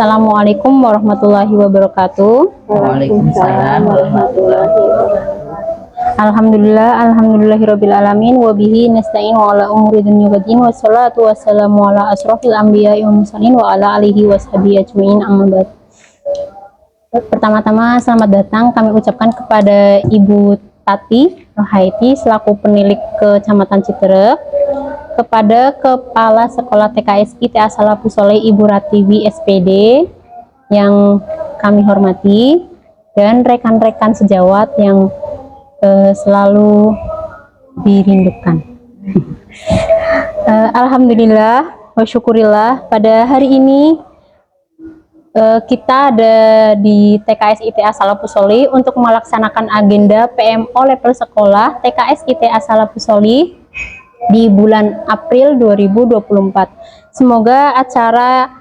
Assalamualaikum warahmatullahi wabarakatuh. Waalaikumsalam warahmatullahi wabarakatuh. Alhamdulillahirabbil alamin wa bihi nasta'in wa ala umuri dunya waddin wassalatu wassalamu ala asrofil anbiya'i wal mursalin wa ala alihi washabihi ajmain amma ba'd. Pertama-tama selamat datang kami ucapkan kepada Ibu Tati Rohaiti selaku penilik Kecamatan Citerep, kepada Kepala Sekolah TKS ITA Salafus Sholeh Ibu Ratiwi SPD yang kami hormati, dan rekan-rekan sejawat yang selalu dirindukan. Alhamdulillah wa syukurillah, pada hari ini kita ada di TKS ITA Salafus Sholeh untuk melaksanakan agenda PMO level sekolah TKS ITA Salafus Sholeh di bulan April 2024. Semoga acara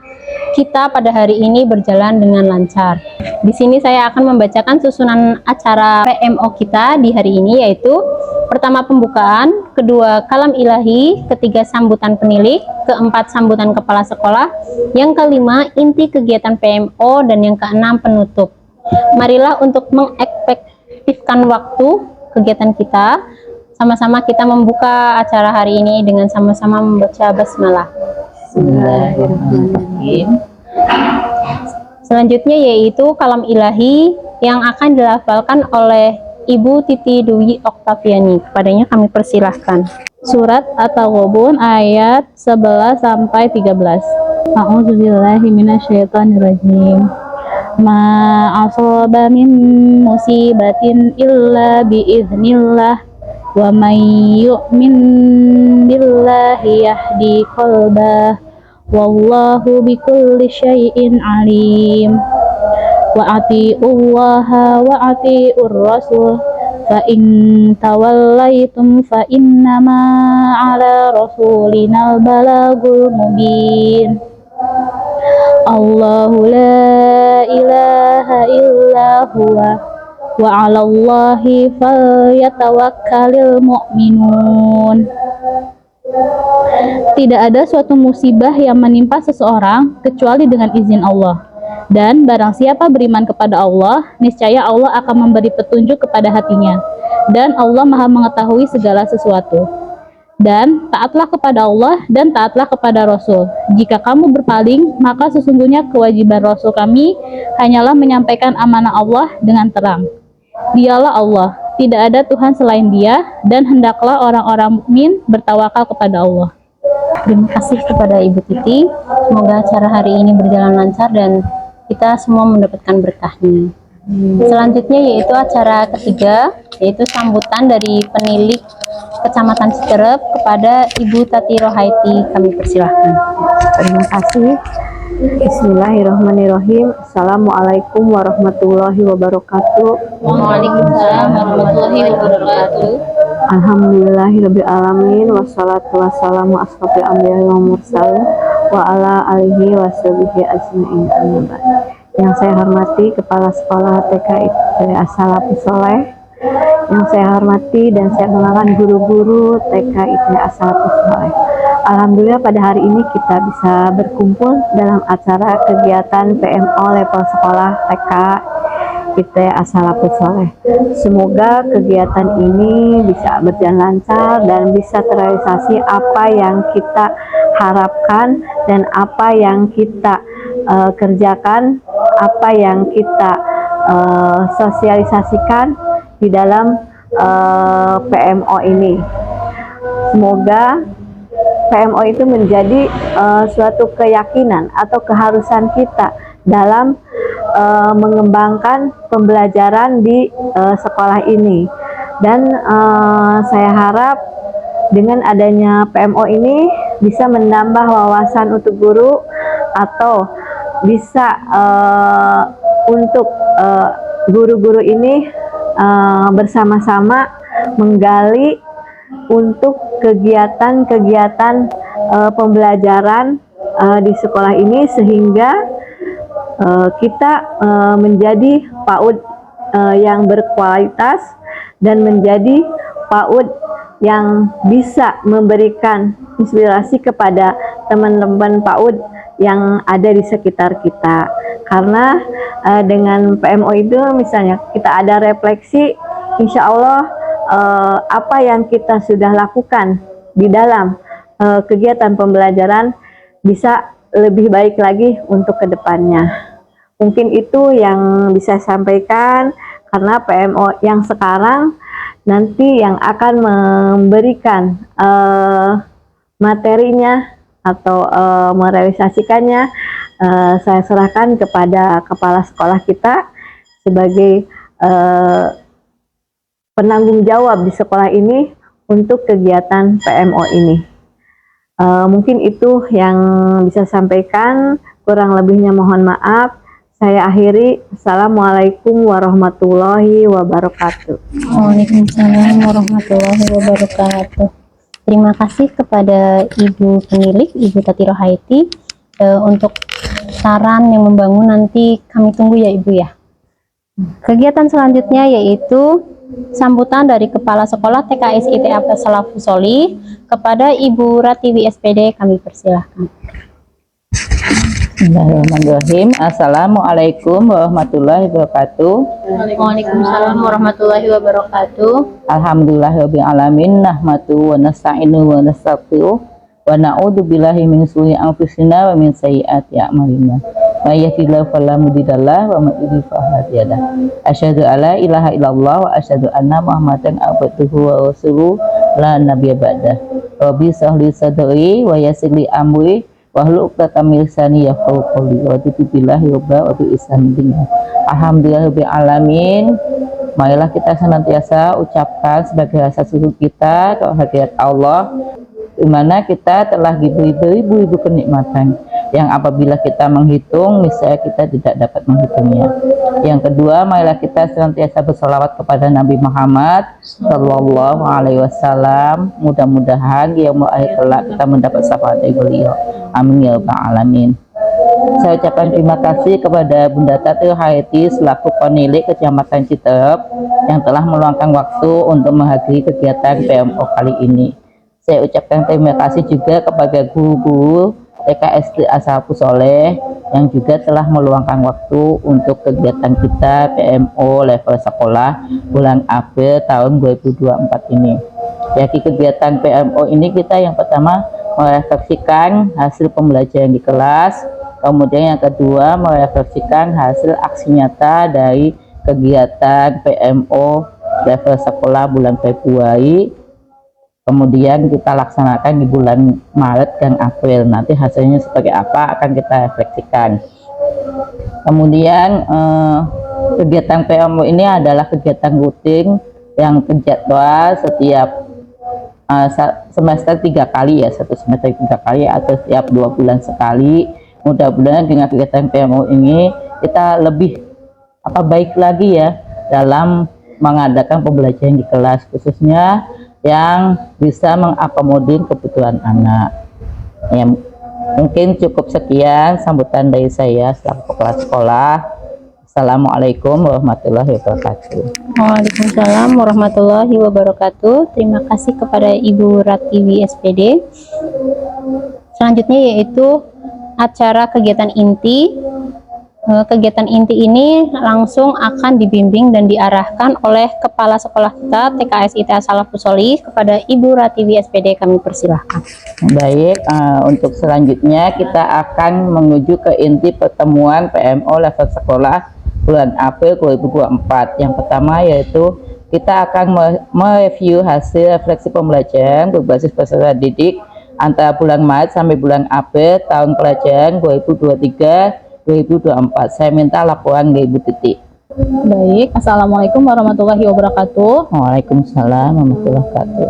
kita pada hari ini berjalan dengan lancar. Di sini saya akan membacakan susunan acara PMO kita di hari ini, yaitu pertama pembukaan, kedua kalam ilahi, ketiga sambutan penilik, keempat sambutan kepala sekolah, yang kelima inti kegiatan PMO, dan yang keenam penutup. Marilah untuk mengefektifkan waktu kegiatan kita, sama-sama kita membuka acara hari ini dengan sama-sama membaca basmalah. Bismillahirrahmanirrahim. Selanjutnya yaitu kalam ilahi yang akan dilafalkan oleh Ibu Titi Dwi Oktaviani. Kepadanya kami persilahkan. Surat At-Taghabun ayat 11 sampai 13. A'udzubillahi minasyaitonirrajim. Ma asaba min musibatin illa biiznillah. Wa may yu'min billahi yahdi qalbah, wallahu bikulli syai'in alim. Wa ati'ullaha wa ati'ur rasul, fa in tawallaitum fa innama ala rasulinal balagul mubin. Allahu la ilaha illa huwa wa 'alallahi falyatawakkalul mu'minun. Tidak ada suatu musibah yang menimpa seseorang kecuali dengan izin Allah. Dan barang siapa beriman kepada Allah, niscaya Allah akan memberi petunjuk kepada hatinya. Dan Allah Maha mengetahui segala sesuatu. Dan taatlah kepada Allah dan taatlah kepada Rasul. Jika kamu berpaling, maka sesungguhnya kewajiban Rasul kami hanyalah menyampaikan amanah Allah dengan terang. Dialah Allah, tidak ada Tuhan selain Dia, dan hendaklah orang-orang mukmin bertawakal kepada Allah. Terima kasih kepada Ibu Titi. Semoga acara hari ini berjalan lancar dan kita semua mendapatkan berkahnya. Selanjutnya yaitu acara ketiga, yaitu sambutan dari penilik Kecamatan Citerep kepada Ibu Tati Rohaiti. Kami persilahkan. Terima kasih. Bismillahirrahmanirrahim. Assalamualaikum warahmatullahi wabarakatuh. Waalaikumsalam warahmatullahi wabarakatuh. Alhamdulillahirabbil alamin, wassalatu wassalamu asrofil anbiya'i wal mursalin wa ala alihi washabihi ajmain. Yang saya hormati Kepala Sekolah TK ITA Salafus Sholeh, yang saya hormati dan saya kenalkan guru-guru TK ITA Salafus Sholeh. Alhamdulillah pada hari ini kita bisa berkumpul dalam acara kegiatan PMO level sekolah TK ITA Salafus Sholeh. Semoga kegiatan ini bisa berjalan lancar dan bisa terrealisasi apa yang kita harapkan dan apa yang kita kerjakan, apa yang kita sosialisasikan di dalam PMO ini. Semoga PMO itu menjadi suatu keyakinan atau keharusan kita dalam mengembangkan pembelajaran di sekolah ini. Dan saya harap dengan adanya PMO ini bisa menambah wawasan untuk guru, atau bisa untuk guru-guru ini bersama-sama menggali untuk kegiatan-kegiatan pembelajaran di sekolah ini, sehingga kita menjadi PAUD yang berkualitas dan menjadi PAUD yang bisa memberikan inspirasi kepada teman-teman PAUD yang ada di sekitar kita. Karena dengan PMO itu misalnya kita ada refleksi, insya Allah apa yang kita sudah lakukan di dalam kegiatan pembelajaran bisa lebih baik lagi untuk kedepannya. Mungkin itu yang bisa saya sampaikan, karena PMO yang sekarang nanti yang akan memberikan materinya atau merealisasikannya saya serahkan kepada kepala sekolah kita sebagai penanggung jawab di sekolah ini untuk kegiatan PMO ini. Mungkin itu yang bisa sampaikan, kurang lebihnya mohon maaf. Saya akhiri. Assalamualaikum warahmatullahi wabarakatuh. Waalaikumsalam warahmatullahi wabarakatuh. Terima kasih kepada Ibu pemilik, Ibu Tati Rohaiti, untuk saran yang membangun. Nanti kami tunggu ya Ibu ya. Kegiatan selanjutnya yaitu sambutan dari Kepala Sekolah TKS ITA Salafus Sholih kepada Ibu Ratiwi SPD, kami persilahkan. Bismillahirrahmanirrahim. Assalamualaikum warahmatullahi wabarakatuh. Waalaikumsalam warahmatullahi wabarakatuh. Alhamdulillahirabbil alamin, nahmadu wa nasta'inu wa nastaghfiruh wa na'udzu billahi min syururi anfusina wa min sayyiati a'malina. May yahdihillahu fala mudhillalah wa may yudhlil fala hadiyalah. Asyhadu alla ilaha illallah wa asyhadu anna Muhammadan abduhu wa rasuluh la nabiyya ba'dah. Rabbi shrah li sadri wa yassir li amri wahlul 'uqdatam min lisani yafqahu qawli wa billahi wa bi ihsanin. Alhamdulillahirabbil alamin. Marilah kita senantiasa ucapkan sebagai rasa syukur kita kehadirat Allah, di mana kita telah diberi beribu-ribu kenikmatan yang apabila kita menghitung misalnya kita tidak dapat menghitungnya. Yang kedua, marilah kita senantiasa bersolawat kepada Nabi Muhammad Sallallahu Alaihi Wasallam. Mudah-mudahan yang akhir kelak kita mendapat syafaat dari beliau. Amin ya rabbal alamin. Saya ucapkan terima kasih kepada Bunda Tati Rohaiti selaku penilik Kecamatan Citerep yang telah meluangkan waktu untuk menghadiri kegiatan PMO kali ini. Saya ucapkan terima kasih juga kepada guru-guru TKS Salafus Sholih yang juga telah meluangkan waktu untuk kegiatan kita PMO level sekolah bulan April tahun 2024 ini. Jadi kegiatan PMO ini kita yang pertama merefleksikan hasil pembelajaran di kelas, kemudian yang kedua merefleksikan hasil aksi nyata dari kegiatan PMO level sekolah bulan Februari, kemudian kita laksanakan di bulan Maret dan April. Nanti hasilnya seperti apa akan kita refleksikan. Kemudian kegiatan PMO ini adalah kegiatan rutin yang terjadwal setiap semester 3 kali ya, satu semester 3 kali atau setiap 2 bulan sekali. Mudah-mudahan dengan kegiatan PMO ini kita lebih baik lagi ya dalam mengadakan pembelajaran di kelas, khususnya yang bisa mengakomodir kebutuhan anak. Ya, mungkin cukup sekian sambutan dari saya selaku kepala sekolah. Assalamualaikum warahmatullahi wabarakatuh. Waalaikumsalam warahmatullahi wabarakatuh. Terima kasih kepada Ibu Ratiwi SPD. Selanjutnya yaitu acara kegiatan inti. Kegiatan inti ini langsung akan dibimbing dan diarahkan oleh Kepala Sekolah kita TKS ITA Salafus Sholih kepada Ibu Ratiwi SPD, kami persilahkan. Baik, untuk selanjutnya kita akan menuju ke inti pertemuan PMO level sekolah bulan April 2024. Yang pertama yaitu kita akan mereview hasil refleksi pembelajaran berbasis peserta didik antara bulan Maret sampai bulan April tahun pelajaran 2023-2024. Saya minta laporan dari Ibu Titi. Baik, Assalamualaikum warahmatullahi wabarakatuh. Waalaikumsalam warahmatullahi wabarakatuh.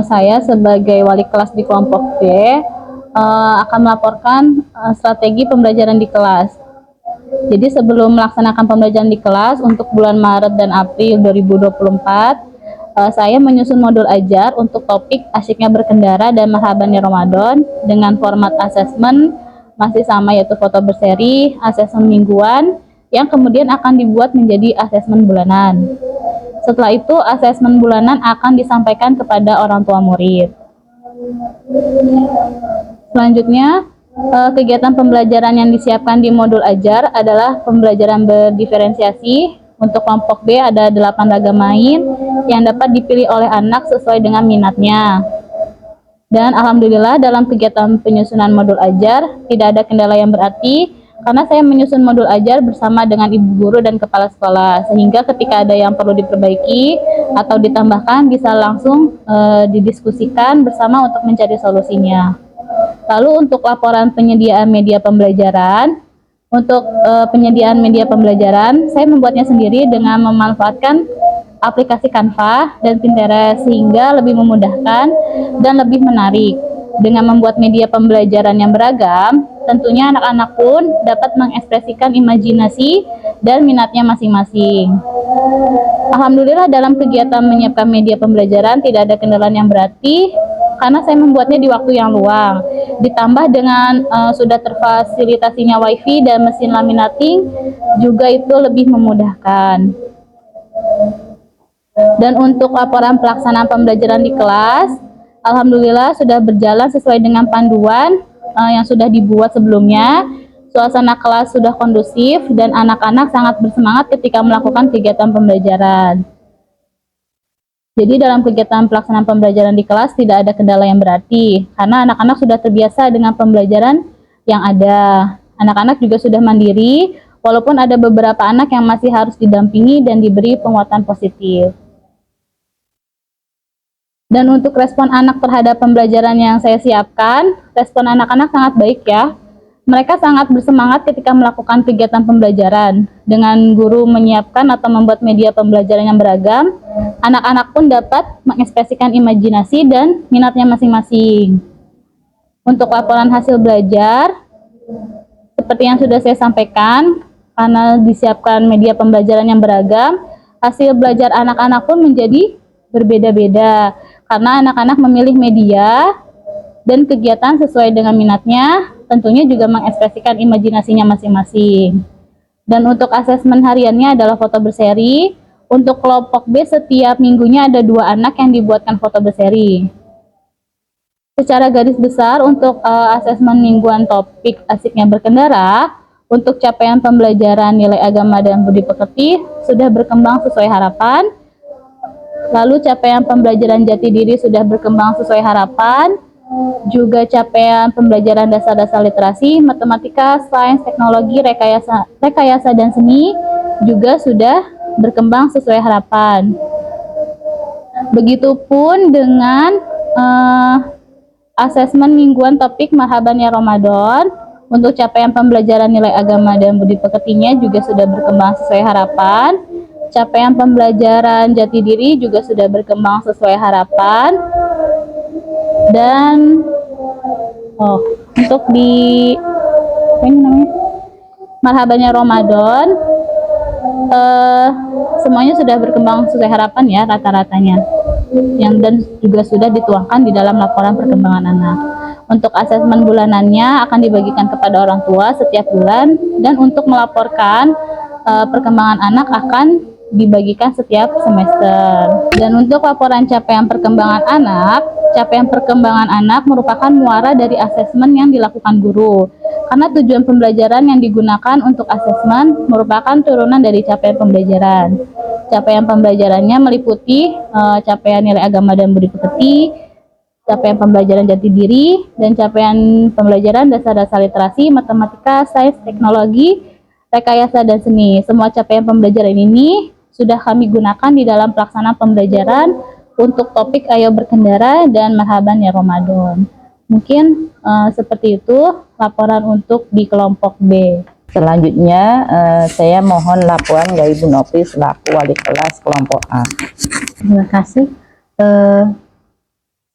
Saya sebagai wali kelas di kelompok B akan melaporkan strategi pembelajaran di kelas. Jadi sebelum melaksanakan pembelajaran di kelas untuk bulan Maret dan April 2024, saya menyusun modul ajar untuk topik asyiknya berkendara dan marhabannya Ramadan dengan format asesmen masih sama, yaitu foto berseri, asesmen mingguan, yang kemudian akan dibuat menjadi asesmen bulanan. Setelah itu, asesmen bulanan akan disampaikan kepada orang tua murid. Selanjutnya, Kegiatan pembelajaran yang disiapkan di modul ajar adalah pembelajaran berdiferensiasi. Untuk kelompok B ada 8 ragam main yang dapat dipilih oleh anak sesuai dengan minatnya. Dan alhamdulillah dalam kegiatan penyusunan modul ajar tidak ada kendala yang berarti karena saya menyusun modul ajar bersama dengan ibu guru dan kepala sekolah, sehingga ketika ada yang perlu diperbaiki atau ditambahkan bisa langsung didiskusikan bersama untuk mencari solusinya. Lalu untuk laporan penyediaan media pembelajaran, untuk penyediaan media pembelajaran, saya membuatnya sendiri dengan memanfaatkan aplikasi Canva dan Pinterest sehingga lebih memudahkan dan lebih menarik. Dengan membuat media pembelajaran yang beragam, tentunya anak-anak pun dapat mengekspresikan imajinasi dan minatnya masing-masing. Alhamdulillah dalam kegiatan menyiapkan media pembelajaran tidak ada kendala yang berarti karena saya membuatnya di waktu yang luang. Ditambah dengan sudah terfasilitasinya wifi dan mesin laminating juga itu lebih memudahkan. Dan untuk laporan pelaksanaan pembelajaran di kelas, alhamdulillah sudah berjalan sesuai dengan panduan yang sudah dibuat sebelumnya. Suasana kelas sudah kondusif dan anak-anak sangat bersemangat ketika melakukan kegiatan pembelajaran. Jadi dalam kegiatan pelaksanaan pembelajaran di kelas tidak ada kendala yang berarti karena anak-anak sudah terbiasa dengan pembelajaran yang ada. Anak-anak juga sudah mandiri walaupun ada beberapa anak yang masih harus didampingi dan diberi penguatan positif. Dan untuk respon anak terhadap pembelajaran yang saya siapkan, respon anak-anak sangat baik ya. Mereka sangat bersemangat ketika melakukan kegiatan pembelajaran. Dengan guru menyiapkan atau membuat media pembelajaran yang beragam, anak-anak pun dapat mengekspresikan imajinasi dan minatnya masing-masing. Untuk laporan hasil belajar, seperti yang sudah saya sampaikan, karena disiapkan media pembelajaran yang beragam, hasil belajar anak-anak pun menjadi berbeda-beda. Karena anak-anak memilih media dan kegiatan sesuai dengan minatnya, tentunya juga mengekspresikan imajinasinya masing-masing. Dan untuk asesmen hariannya adalah foto berseri. Untuk kelompok B setiap minggunya ada 2 anak yang dibuatkan foto berseri. Secara garis besar untuk asesmen mingguan topik asiknya berkendara, untuk capaian pembelajaran nilai agama dan budi pekerti sudah berkembang sesuai harapan. Lalu capaian pembelajaran jati diri sudah berkembang sesuai harapan. Juga capaian pembelajaran dasar-dasar literasi, matematika, sains, teknologi, rekayasa dan seni juga sudah berkembang sesuai harapan. Begitupun dengan asesmen mingguan topik Marhaban ya Ramadan. Untuk capaian pembelajaran nilai agama dan budi pekertinya juga sudah berkembang sesuai harapan. Capaian pembelajaran jati diri juga sudah berkembang sesuai harapan. Dan untuk di Marhabannya Ramadan semuanya sudah berkembang sesuai harapan ya rata-ratanya, yang dan juga sudah dituangkan di dalam laporan perkembangan anak. Untuk asesmen bulanannya akan dibagikan kepada orang tua setiap bulan, dan untuk melaporkan perkembangan anak akan dibagikan setiap semester. Dan untuk laporan capaian perkembangan anak merupakan muara dari asesmen yang dilakukan guru. Karena tujuan pembelajaran yang digunakan untuk asesmen merupakan turunan dari capaian pembelajaran. Capaian pembelajarannya meliputi capaian nilai agama dan budi pekerti, capaian pembelajaran jati diri, dan capaian pembelajaran dasar-dasar literasi, matematika, sains, teknologi, rekayasa dan seni. Semua capaian pembelajaran ini sudah kami gunakan di dalam pelaksanaan pembelajaran untuk topik Ayo Berkendara dan Marhaban ya Ramadan. Mungkin seperti itu laporan untuk di kelompok B. Selanjutnya saya mohon laporan dari Ibu Nopi selaku wali kelas kelompok A. Terima kasih.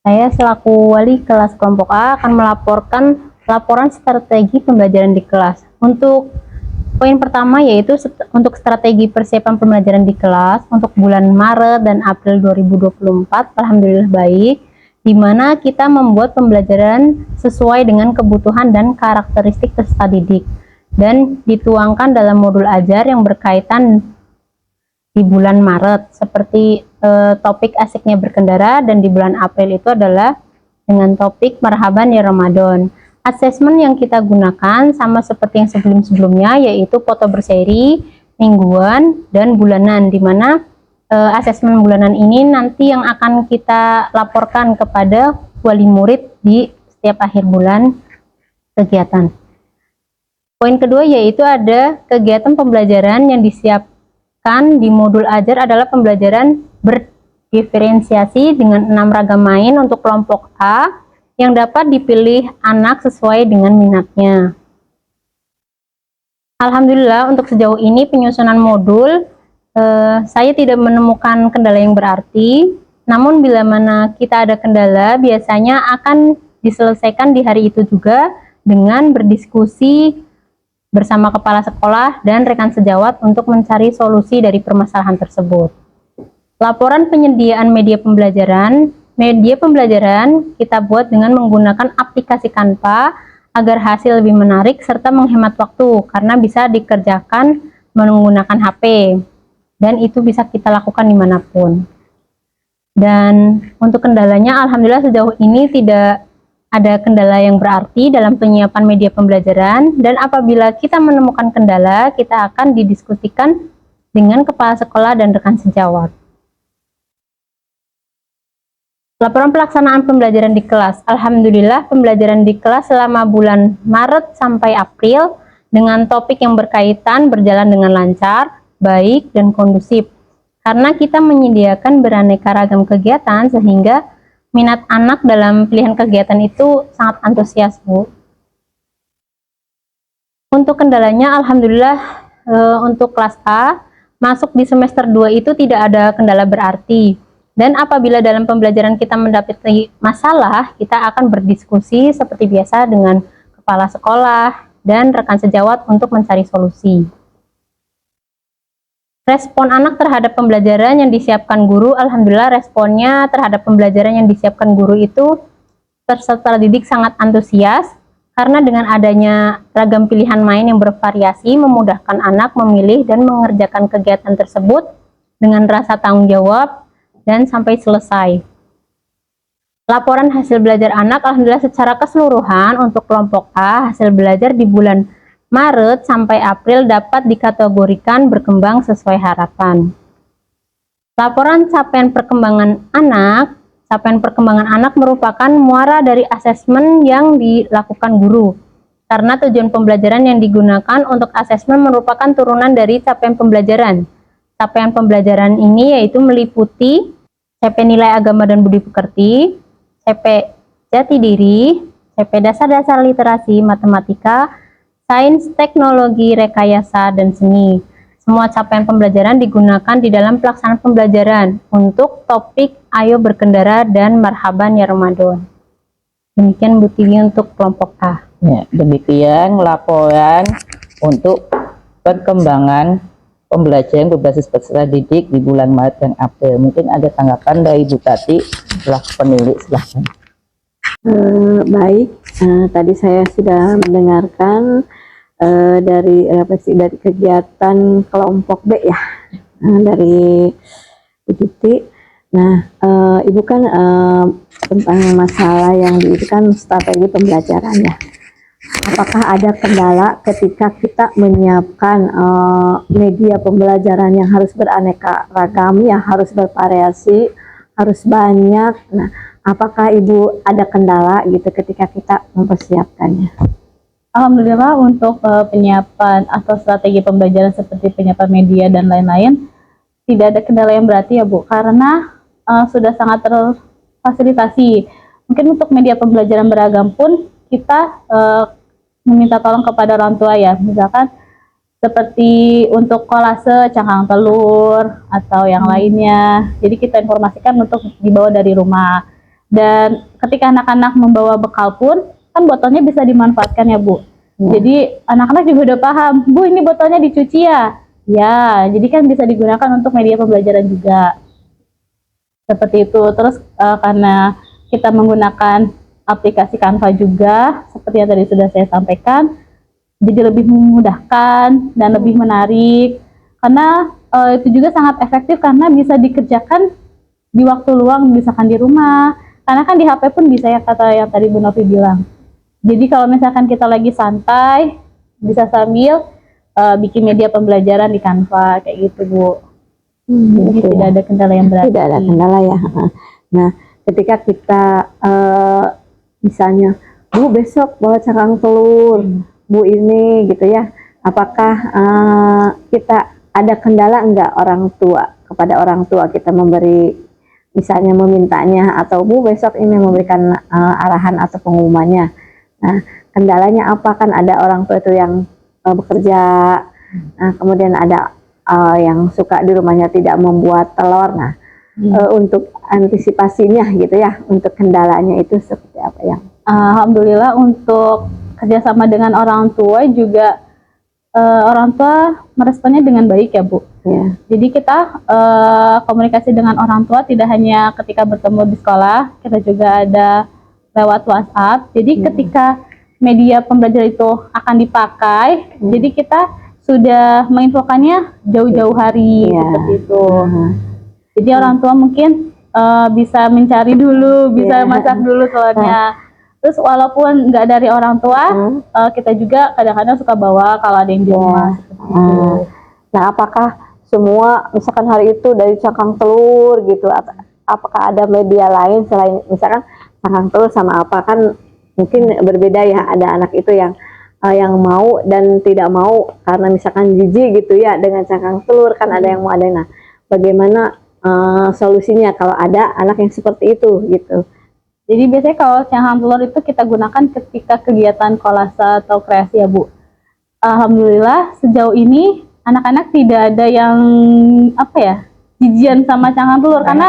Saya selaku wali kelas kelompok A akan melaporkan laporan strategi pembelajaran di kelas. Untuk poin pertama yaitu untuk strategi persiapan pembelajaran di kelas untuk bulan Maret dan April 2024, alhamdulillah baik, di mana kita membuat pembelajaran sesuai dengan kebutuhan dan karakteristik peserta didik dan dituangkan dalam modul ajar yang berkaitan di bulan Maret seperti topik asiknya berkendara, dan di bulan April itu adalah dengan topik Marhaban ya Ramadan. Asesmen yang kita gunakan sama seperti yang sebelum-sebelumnya, yaitu foto berseri, mingguan, dan bulanan, di mana asesmen bulanan ini nanti yang akan kita laporkan kepada wali murid di setiap akhir bulan kegiatan. Poin kedua yaitu ada kegiatan pembelajaran yang disiapkan di modul ajar adalah pembelajaran berdiferensiasi dengan 6 ragam main untuk kelompok A yang dapat dipilih anak sesuai dengan minatnya. Alhamdulillah untuk sejauh ini penyusunan modul saya tidak menemukan kendala yang berarti, namun bila mana kita ada kendala biasanya akan diselesaikan di hari itu juga dengan berdiskusi bersama kepala sekolah dan rekan sejawat untuk mencari solusi dari permasalahan tersebut. Laporan penyediaan media pembelajaran kita buat dengan menggunakan aplikasi Canva agar hasil lebih menarik serta menghemat waktu karena bisa dikerjakan menggunakan HP. Dan itu bisa kita lakukan dimanapun. Dan untuk kendalanya, alhamdulillah sejauh ini tidak ada kendala yang berarti dalam penyiapan media pembelajaran. Dan apabila kita menemukan kendala, kita akan didiskusikan dengan kepala sekolah dan rekan sejawat. Laporan pelaksanaan pembelajaran di kelas. Alhamdulillah pembelajaran di kelas selama bulan Maret sampai April dengan topik yang berkaitan berjalan dengan lancar, baik, dan kondusif. Karena kita menyediakan beraneka ragam kegiatan sehingga minat anak dalam pilihan kegiatan itu sangat antusias, Bu. Untuk kendalanya, alhamdulillah untuk kelas A, masuk di semester 2 itu tidak ada kendala berarti. Dan apabila dalam pembelajaran kita mendapati masalah, kita akan berdiskusi seperti biasa dengan kepala sekolah dan rekan sejawat untuk mencari solusi. Respon anak terhadap pembelajaran yang disiapkan guru, alhamdulillah responnya terhadap pembelajaran yang disiapkan guru itu peserta didik sangat antusias karena dengan adanya ragam pilihan main yang bervariasi memudahkan anak memilih dan mengerjakan kegiatan tersebut dengan rasa tanggung jawab dan sampai selesai. Laporan hasil belajar anak, alhamdulillah secara keseluruhan untuk kelompok A, hasil belajar di bulan Maret sampai April dapat dikategorikan berkembang sesuai harapan. Laporan capaian perkembangan anak merupakan muara dari asesmen yang dilakukan guru. Karena tujuan pembelajaran yang digunakan untuk asesmen merupakan turunan dari capaian pembelajaran. Capaian pembelajaran ini yaitu meliputi CP nilai agama dan budi pekerti, CP jati diri, CP dasar-dasar literasi matematika, sains, teknologi, rekayasa, dan seni. Semua capaian pembelajaran digunakan di dalam pelaksanaan pembelajaran untuk topik Ayo Berkendara dan Marhaban ya Ramadan. Demikian Bu Tiwi untuk kelompok A. Ya, demikian laporan untuk perkembangan pembelajaran berbasis peserta didik di bulan Maret dan April. Mungkin ada tanggapan dari Bu Tati setelah penulis, silahkan. Baik, tadi saya sudah mendengarkan dari refleksi dari kegiatan kelompok B ya, dari Bu Titi. Nah, Ibu kan tentang masalah yang itu kan strategi pembelajarannya. Apakah ada kendala ketika kita menyiapkan media pembelajaran yang harus beraneka ragam, yang harus bervariasi, harus banyak? Nah, apakah Ibu ada kendala gitu ketika kita mempersiapkannya? Alhamdulillah untuk penyiapan atau strategi pembelajaran seperti penyiapan media dan lain-lain tidak ada kendala yang berarti ya Bu, karena sudah sangat terfasilitasi. Mungkin untuk media pembelajaran beragam pun kita meminta tolong kepada orang tua ya, misalkan seperti untuk kolase cangkang telur atau yang lainnya. Jadi kita informasikan untuk dibawa dari rumah. Dan ketika anak-anak membawa bekal pun, kan botolnya bisa dimanfaatkan ya Bu. Jadi anak-anak juga udah paham, Bu ini botolnya dicuci ya. Ya, jadi kan bisa digunakan untuk media pembelajaran juga. Seperti itu. Terus karena kita menggunakan aplikasi Canva juga, seperti yang tadi sudah saya sampaikan, jadi lebih memudahkan dan lebih menarik. Karena itu juga sangat efektif karena bisa dikerjakan di waktu luang, misalkan di rumah. Karena kan di HP pun bisa ya, kata yang tadi Bu Novi bilang. Jadi kalau misalkan kita lagi santai, bisa sambil bikin media pembelajaran di Canva kayak gitu, Bu. Jadi Gitu tidak ya. ada kendala yang berarti. Tidak ada kendala ya. Nah, ketika kita misalnya, Bu besok bawa cangkang telur, Bu ini gitu ya, apakah kita ada kendala enggak orang tua, kepada orang tua kita memberi, misalnya memintanya, atau Bu besok ini memberikan arahan atau pengumumannya. Nah, kendalanya apa? Kan ada orang tua itu yang bekerja, nah, kemudian ada yang suka di rumahnya tidak membuat telur. Nah, untuk antisipasinya gitu ya, untuk kendalanya itu seperti apa yang? Alhamdulillah untuk kerjasama dengan orang tua juga orang tua meresponnya dengan baik ya, Bu. Ya. Jadi kita komunikasi dengan orang tua tidak hanya ketika bertemu di sekolah, kita juga ada lewat WhatsApp. Jadi ketika media pembelajaran itu akan dipakai, jadi kita sudah menginfokannya jauh-jauh hari seperti itu. Jadi orang tua mungkin bisa mencari dulu, bisa masak dulu telurnya. Terus walaupun nggak dari orang tua, kita juga kadang-kadang suka bawa kalau ada yang di rumah. Nah, apakah semua misalkan hari itu dari cangkang telur gitu, apakah ada media lain selain misalkan cangkang telur sama apa, kan mungkin berbeda ya, ada anak itu yang mau dan tidak mau karena misalkan jijik gitu ya dengan cangkang telur, kan ada yang mau, ada. Nah, bagaimana solusinya kalau ada anak yang seperti itu gitu? Jadi biasanya kalau cangkang telur itu kita gunakan ketika kegiatan kolase atau kreasi ya, Bu. Alhamdulillah sejauh ini anak-anak tidak ada yang apa ya, jijian sama cangkang telur karena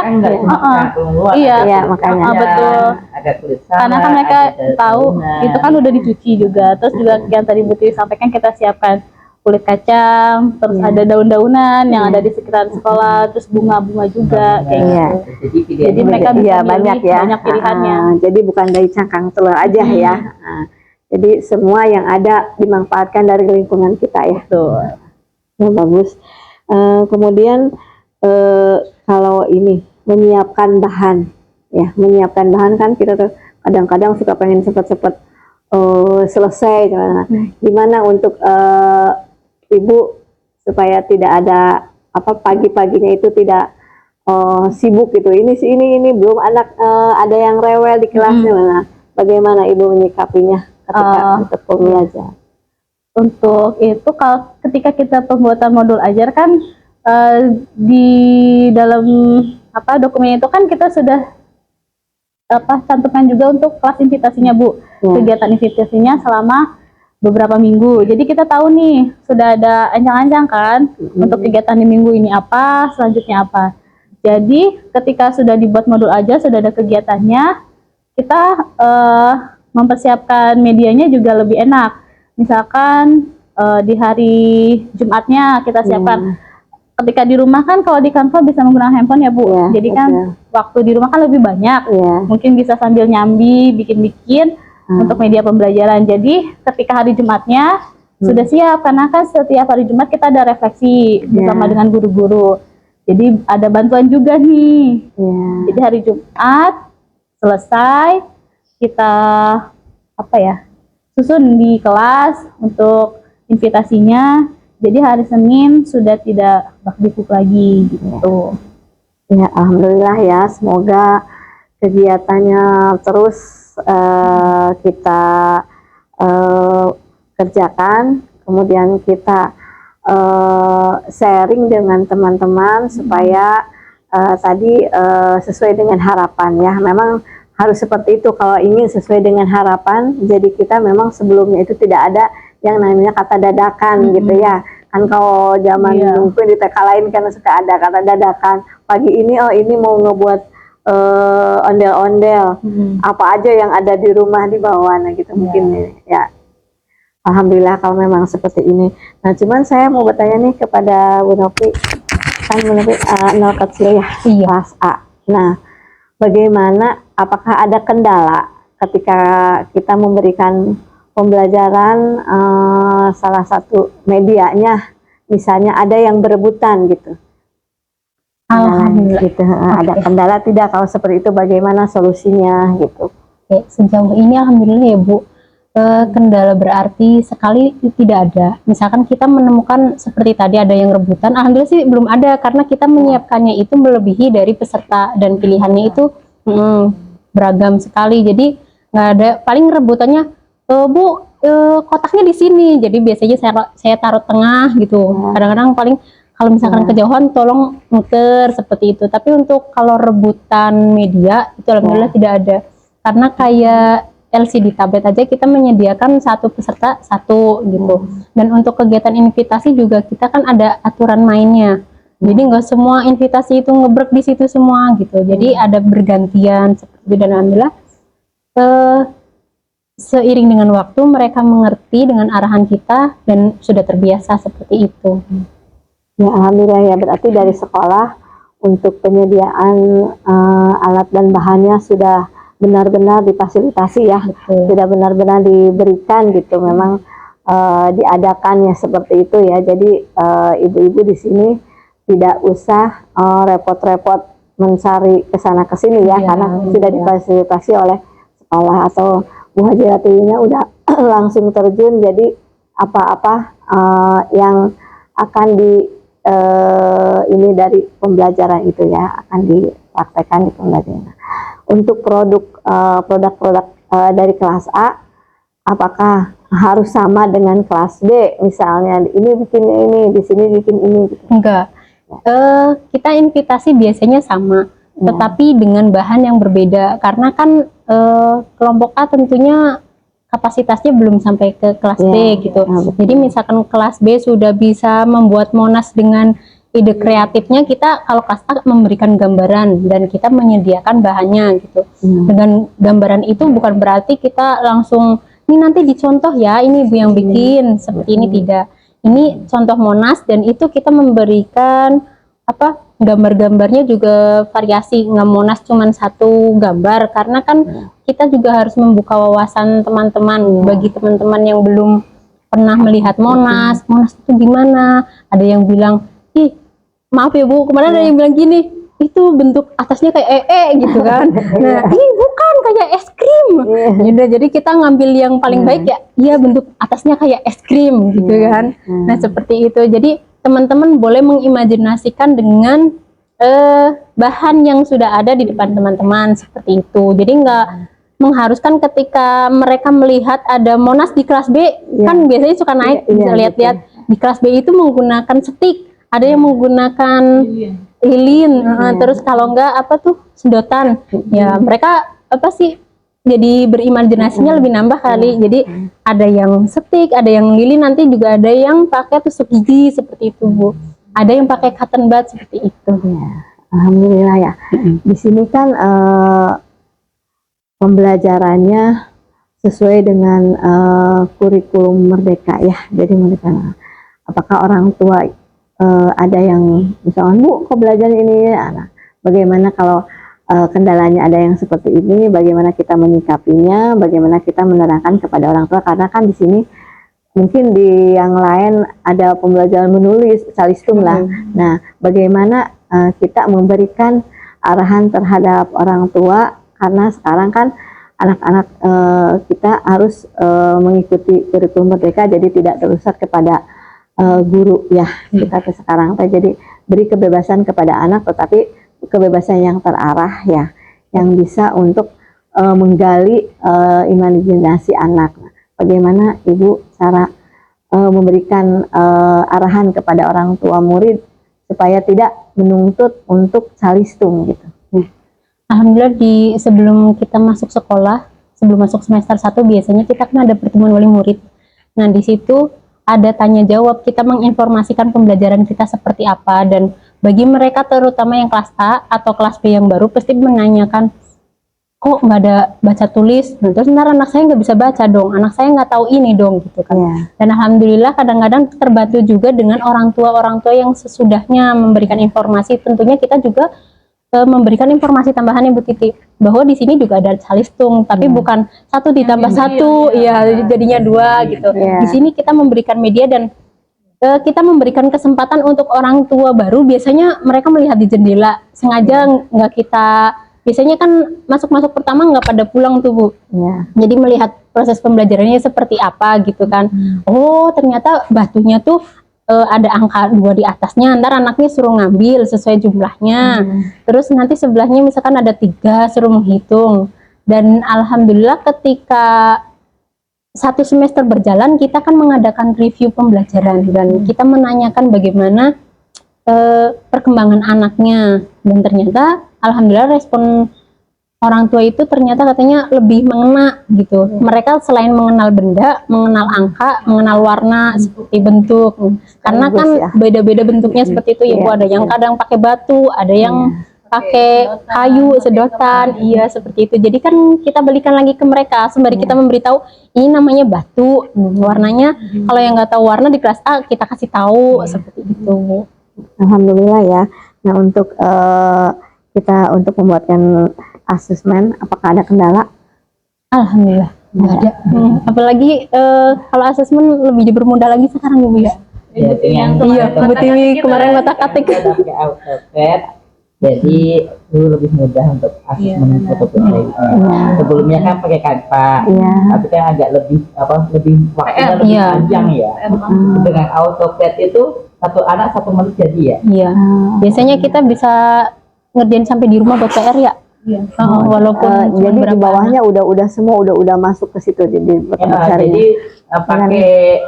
iya makanya betul. Karena kan mereka tahu itu kan udah dicuci juga. Terus juga yang tadi Bu Tiwi sampaikan, kita siapkan kulit kacang, terus ada daun-daunan yang ada di sekitar sekolah, terus bunga-bunga juga kayak gitu. Jadi mereka bisa banyak ya, banyak pilihannya. Jadi bukan dari cangkang telur aja ya. Jadi semua yang ada dimanfaatkan dari lingkungan kita ya. Betul. Ya, bagus. Kemudian kalau ini menyiapkan bahan, ya menyiapkan bahan kan kita tuh kadang-kadang suka pengen cepet-cepet selesai. Gimana untuk Ibu supaya tidak ada pagi-paginya itu tidak sibuk gitu. Ini belum anak ada yang rewel di kelasnya. Nah, bagaimana Ibu menyikapinya ketika untuk pembelajaran? Untuk itu kalau ketika kita pembuatan modul ajar kan di dalam dokumen itu kan kita sudah cantumkan juga untuk kelas invitasinya, Bu. Kegiatan invitasinya selama beberapa minggu. Jadi kita tahu nih sudah ada ancang-ancang kan untuk kegiatan di minggu ini apa, selanjutnya apa. Jadi ketika sudah dibuat modul aja, sudah ada kegiatannya, kita mempersiapkan medianya juga lebih enak. Misalkan di hari Jumatnya kita siapkan. Ketika di rumah kan kalau di Canva bisa menggunakan handphone ya, Bu. Jadi kan waktu di rumah kan lebih banyak. Mungkin bisa sambil nyambi, bikin-bikin untuk media pembelajaran. Jadi ketika hari Jumatnya sudah siap, karena kan setiap hari Jumat kita ada refleksi bersama dengan guru-guru. Jadi ada bantuan juga nih. Jadi hari Jumat selesai, kita susun di kelas untuk invitasinya. Jadi hari Senin sudah tidak bakdikuk lagi gitu. Ya, alhamdulillah ya, semoga kegiatannya terus kita kerjakan, kemudian kita sharing dengan teman-teman supaya tadi sesuai dengan harapan ya. Memang harus seperti itu kalau ingin sesuai dengan harapan. Jadi kita memang sebelumnya itu tidak ada yang namanya kata dadakan gitu ya. Kan kalau zaman mungkin di TK lain kan suka ada kata dadakan. Pagi ini ini mau ngebuat ondel-ondel, apa aja yang ada di rumah dibawa, nah gitu mungkin ya. Alhamdulillah kalau memang seperti ini. Nah, cuman saya mau bertanya nih kepada Bu Novi, kan Bu Novi 0 kecil ya, kelas A. Nah, bagaimana, apakah ada kendala ketika kita memberikan pembelajaran salah satu medianya, misalnya ada yang berebutan gitu? Alhamdulillah. Gitu. Ada kendala tidak? Kalau seperti itu bagaimana solusinya gitu? Sejauh ini alhamdulillah ya, Bu, Kendala berarti sekali tidak ada. Misalkan kita menemukan seperti tadi ada yang rebutan, alhamdulillah sih belum ada karena kita menyiapkannya itu melebihi dari peserta dan pilihannya itu beragam sekali. Jadi nggak ada, paling rebutannya Bu kotaknya di sini. Jadi biasanya saya taruh tengah gitu. Kadang-kadang paling kalau misalkan kejauhan tolong muter seperti itu. Tapi untuk kalau rebutan media itu alhamdulillah tidak ada. Karena kayak LCD tablet aja kita menyediakan satu peserta satu gitu. Dan untuk kegiatan invitasi juga kita kan ada aturan mainnya. Jadi nggak semua invitasi itu ngebrek di situ semua gitu. Jadi ada bergantian seperti itu, dan alhamdulillah seiring dengan waktu mereka mengerti dengan arahan kita dan sudah terbiasa seperti itu. Ya, alhamdulillah ya, berarti dari sekolah untuk penyediaan alat dan bahannya sudah benar-benar difasilitasi ya, sudah benar-benar diberikan gitu. Memang diadakannya seperti itu ya. Jadi ibu-ibu di sini tidak usah repot-repot mencari kesana kesini ya, karena sudah difasilitasi oleh sekolah atau Bu Haji Ratinya udah langsung terjun. Jadi apa-apa yang akan ini dari pembelajaran itu ya akan dipraktekkan di pembelajaran. Untuk produk-produk dari kelas A, apakah harus sama dengan kelas B? Misalnya ini bikin ini, di sini bikin ini gitu. Enggak. Kita invitasi biasanya sama, tetapi dengan bahan yang berbeda karena kan kelompok A tentunya kapasitasnya belum sampai ke kelas B gitu. Jadi misalkan kelas B sudah bisa membuat Monas dengan ide kreatifnya, kita kalau kelas A memberikan gambaran dan kita menyediakan bahannya gitu. Dengan gambaran itu bukan berarti kita langsung ini nanti dicontoh ya, ini ibu yang bikin seperti ini, tidak. Ini contoh Monas dan itu kita memberikan apa gambar-gambarnya juga variasi, nggak Monas cuman satu gambar karena kan kita juga harus membuka wawasan teman-teman. Bagi teman-teman yang belum pernah melihat Monas itu gimana, ada yang bilang, ih maaf ya Bu, kemarin ada yang bilang gini, itu bentuk atasnya kayak gitu kan. Nah ini bukan kayak es krim. Jadi kita ngambil yang paling baik ya, iya bentuk atasnya kayak es krim gitu kan. Nah seperti itu. Jadi teman-teman boleh mengimajinasikan dengan bahan yang sudah ada di depan teman-teman seperti itu. Jadi nggak mengharuskan ketika mereka melihat ada Monas di kelas B, kan biasanya suka naik, bisa lihat-lihat di kelas B itu menggunakan stick, ada yang menggunakan lilin, terus kalau enggak apa tuh sedotan. Ya mereka apa sih, jadi berimajinasinya lebih nambah kali. Jadi ada yang stick, ada yang lilin, nanti juga ada yang pakai tusuk gigi seperti itu Bu. Ada yang pakai cotton bud seperti itu. Ya, alhamdulillah ya. Di sini kan pembelajarannya sesuai dengan kurikulum Merdeka ya. Jadi mereka, apakah orang tua ada yang misalkan Bu kok belajar ini, nah, bagaimana kalau kendalanya ada yang seperti ini, bagaimana kita menyikapinya, bagaimana kita menerangkan kepada orang tua, karena kan di sini mungkin di yang lain ada pembelajaran menulis salistum lah. Nah bagaimana kita memberikan arahan terhadap orang tua, karena sekarang kan anak-anak kita harus mengikuti kurikulum Merdeka, jadi tidak terusat kepada guru ya. Kita sekarang jadi beri kebebasan kepada anak, tetapi kebebasan yang terarah ya, yang bisa untuk menggali imajinasi anak. Bagaimana Ibu cara memberikan arahan kepada orang tua murid supaya tidak menuntut untuk salistum gitu. Alhamdulillah sebelum kita masuk sekolah, sebelum masuk semester 1 biasanya kita kan ada pertemuan wali murid. Nah di situ ada tanya jawab, kita menginformasikan pembelajaran kita seperti apa, dan bagi mereka terutama yang kelas A atau kelas B yang baru pasti menanyakan, kok nggak ada baca tulis, nah, terus ntar anak saya nggak bisa baca dong, anak saya nggak tahu ini dong gitu kan. Dan alhamdulillah kadang-kadang terbantu juga dengan orang tua yang sesudahnya memberikan informasi. Tentunya kita juga memberikan informasi tambahan Ibu Titi, bahwa di sini juga ada salistung, tapi bukan 1 ditambah 1 ya jadinya 2 gitu. Di sini kita memberikan media dan kita memberikan kesempatan untuk orang tua baru, biasanya mereka melihat di jendela, sengaja nggak kita biasanya kan masuk pertama nggak pada pulang tuh Bu. Ya. Jadi melihat proses pembelajarannya seperti apa gitu kan. Oh ternyata batunya tuh ada angka 2 di atasnya, ntar anaknya suruh ngambil sesuai jumlahnya. Terus nanti sebelahnya misalkan ada 3, suruh menghitung. Dan alhamdulillah ketika 1 semester berjalan, kita kan mengadakan review pembelajaran dan kita menanyakan bagaimana perkembangan anaknya. Dan ternyata alhamdulillah respon orang tua itu ternyata katanya lebih mengena gitu. Mereka selain mengenal benda, mengenal angka, mengenal warna seperti bentuk. Karena kan ya. beda-beda bentuknya seperti itu ya Bu. Ada yang kadang pakai batu, ada yang pakai kayu, sedotan, iya seperti itu. Jadi kan kita balikan lagi ke mereka sembari kita memberitahu ini namanya batu, warnanya kalau yang nggak tahu warna di kelas A kita kasih tahu seperti itu. Alhamdulillah ya. Nah untuk kita untuk membuatkan asesmen, apakah ada kendala? Alhamdulillah nggak ada. Apalagi kalau asesmen lebih dipermudah lagi sekarang Bu ya. Ya, Iya, Bu Tiwi kemarin ngotak-atik. pakai AutoCAD, jadi itu lebih mudah untuk asesmen foto portrait. Sebelumnya kan pakai Canva, tapi kan agak lebih waktunya lebih panjang ya. Dengan AutoCAD itu 1 anak 1 menit jadi ya. Iya. Biasanya kita bisa ngerjain sampai di rumah buat PR ya. Walaupun cuma Jadi di berapa bawahnya udah semua udah masuk ke situ jadi Jadi pakai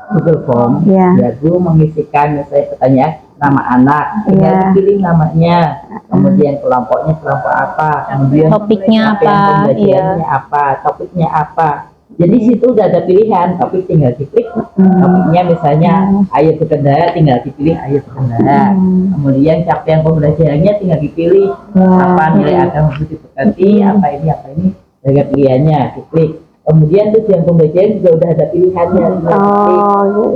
Google Form, Iya. ya guru mengisikan misalnya pertanyaan nama anak, tinggal dipilih namanya, kemudian kelompoknya kelompok apa, kemudian Topiknya capaian apa, pembelajarannya apa, topiknya apa. Jadi situ udah ada pilihan, topik tinggal diklik, topiknya misalnya ayo berkendara, tinggal dipilih ayo berkendara. Kemudian capaian pembelajarannya tinggal dipilih apa nilai agama diberkati, apa ini, dengan pilihannya diklik. Kemudian tujuan pembelajaran juga udah ada pilihannya,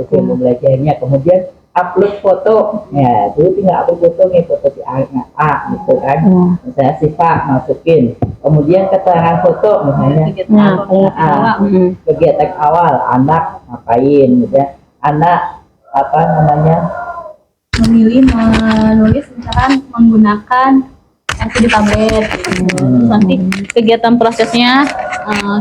tujuan pembelajarannya. Kemudian upload foto, ya dulu tinggal upload foto nih, foto si A gitu kan, misalnya sifat masukin. Kemudian keterangan foto misalnya, kegiatan awal anak ngapain, gitu ya. Anak apa namanya memilih menulis misalkan menggunakan nanti di tablet terus nanti kegiatan prosesnya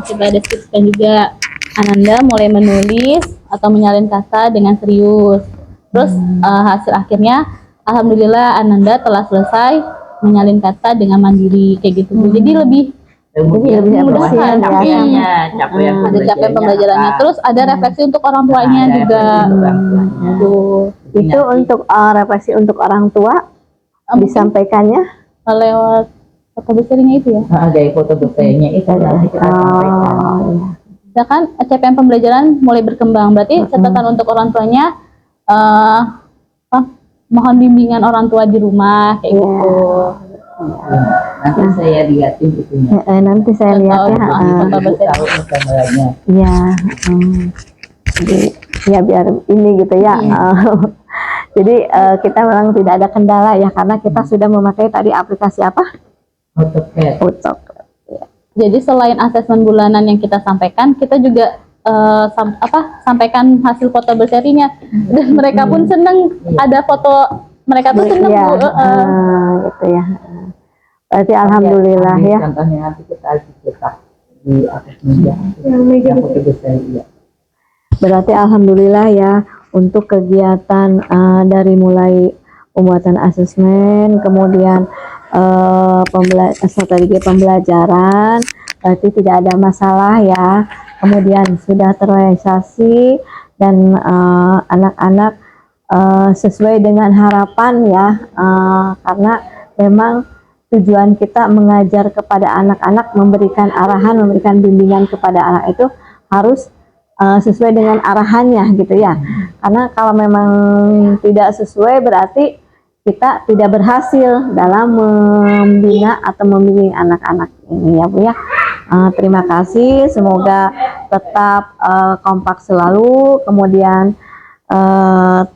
kita deskripsikan juga. Ananda mulai menulis atau menyalin kata dengan serius, terus hasil akhirnya alhamdulillah Ananda telah selesai menyalin kata dengan mandiri kayak gitu. Jadi lebih memudahkan ada capaian pembelajarannya, terus ada refleksi untuk orang tuanya juga. Itu untuk refleksi untuk orang tua disampaikannya lewat foto besarnya itu ya. Dari foto besarnya itu nanti kita sampaikan. Misalkan capaian pembelajaran mulai berkembang, berarti catatan untuk orang tuanya mohon bimbingan orang tua di rumah kayak gitu. Nanti saya lihatin itunya. Nanti saya lihat ya. Foto besar. Tahu gambarnya. Iya. Jadi ya biar ini gitu ya. Jadi kita memang tidak ada kendala ya karena kita sudah memakai tadi aplikasi apa? AutoCAD. Jadi selain asesmen bulanan yang kita sampaikan, kita juga sampaikan hasil foto berserinya, dan mereka pun senang ada foto mereka tuh senang gitu ya. Berarti alhamdulillah ya. Contohnya nanti kita cetak di atas meja foto besar ya. Berarti alhamdulillah ya untuk kegiatan dari mulai pembuatan asesmen, kemudian strategi pembelajaran, berarti tidak ada masalah ya. Kemudian sudah terrealisasi dan anak-anak sesuai dengan harapan ya, karena memang tujuan kita mengajar kepada anak-anak, memberikan arahan, memberikan bimbingan kepada anak itu harus sesuai dengan arahannya gitu ya. Karena kalau memang tidak sesuai berarti kita tidak berhasil dalam membina atau membimbing anak-anak ini ya Bu ya. Terima kasih, semoga tetap kompak selalu, kemudian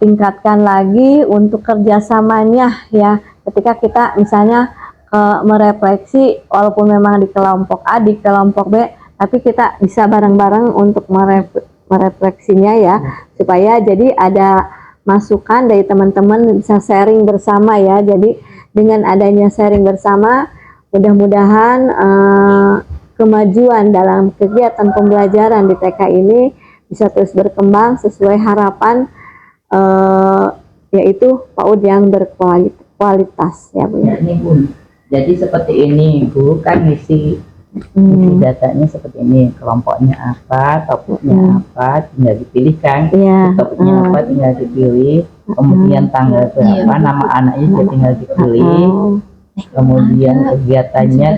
tingkatkan lagi untuk kerjasamanya ya. Ketika kita misalnya merefleksi, walaupun memang di kelompok A, di kelompok B, tapi kita bisa bareng-bareng untuk merefleksinya ya, supaya jadi ada masukan dari teman-teman, bisa sharing bersama ya. Jadi dengan adanya sharing bersama, mudah-mudahan kemajuan dalam kegiatan pembelajaran di TK ini bisa terus berkembang sesuai harapan, yaitu PAUD yang berkualitas ya Bu ya. Ini Bu, jadi seperti ini Bu, kan misi datanya seperti ini, kelompoknya apa, topiknya apa, tinggal dipilih kan. Iya. Topiknya apa tinggal dipilih, kemudian tanggal berapa, nama anaknya juga tinggal dipilih, kemudian kegiatannya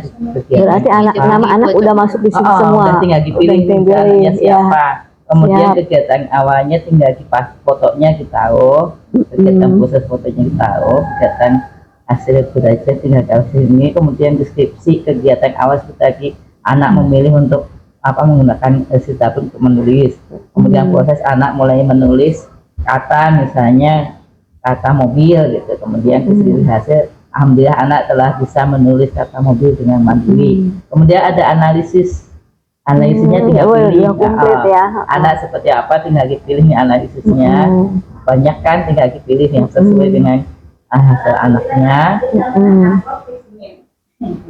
Berarti nama anak udah masuk di sini semua. udah tinggal dipilih Udah misalnya siapa. Kemudian Siap. kegiatan awalnya tinggal dipas fotonya kita tahu, kegiatan proses fotonya kita tahu, kegiatan hasil belajar tinggal kasih ini, kemudian deskripsi kegiatan awal seperti tadi anak memilih untuk apa menggunakan sitabun untuk menulis, kemudian proses anak mulai menulis kata misalnya kata mobil gitu, kemudian kesini hasil alhamdulillah anak telah bisa menulis kata mobil dengan mandiri, kemudian ada analisisnya tinggal pilih komplit ya. anak seperti apa tinggal dipilih nih analisisnya, banyak kan tinggal dipilih yang sesuai dengan hasil anaknya,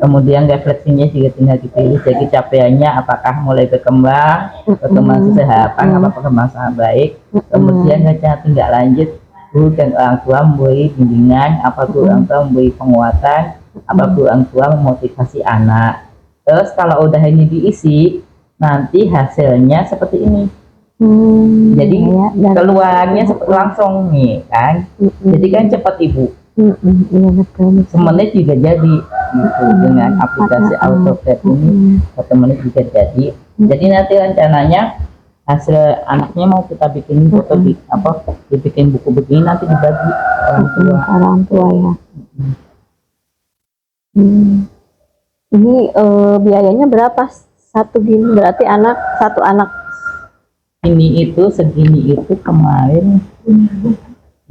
kemudian refleksinya juga tinggal dipilih, jadi capaiannya apakah mulai berkembang sehat, apa perkembangan sangat baik, kemudian rencana tindak lanjut guru dan orang tua memberi bimbingan, apa guru orang tua memberi penguatan, apa guru orang tua memotivasi anak. Terus kalau udah ini diisi, nanti hasilnya seperti ini. Jadi keluarnya langsung nih kan, jadi kan cepat Ibu. Iya betul. Semenit juga jadi gitu. Dengan aplikasi AutoCAD ini 1 menit juga jadi. Jadi nanti rencananya hasil anaknya mau kita bikin foto dibikin buku begini nanti dibagi Orang tua ya. Ini biayanya berapa satu gini? Berarti satu anak ini itu segini itu kemarin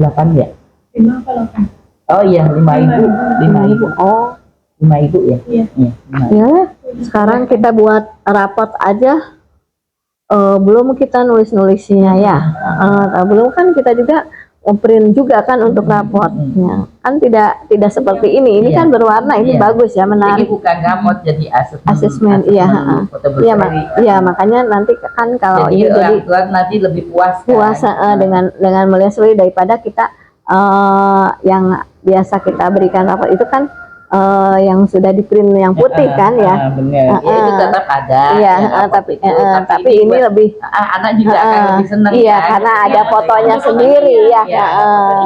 8 ya? 5 apa 8? Oh iya 5.000 Oh 5.000 ya? Iya. ya, sekarang kita buat rapot aja, belum kita nulis-nulisnya ya, belum kan kita juga print juga kan untuk rapotnya, kan tidak seperti ini Iya. kan berwarna, ini Iya. bagus ya, Ini menarik. bukan rapot jadi Asesmen, iya, foto Iya, berseri. iya, makanya nanti kan kalau Jadi ini jadi orang tua nanti lebih puas kan? puasa dengan melihat sendiri daripada kita yang biasa kita berikan rapot itu kan yang sudah di print yang putih kan ya. Bener. Ya, itu tetap ada. Iya, ya, rapot tapi itu. tapi ini buat lebih anak juga akan lebih senang iya, kan? karena ada Iya, fotonya foto sendiri ya. Iya,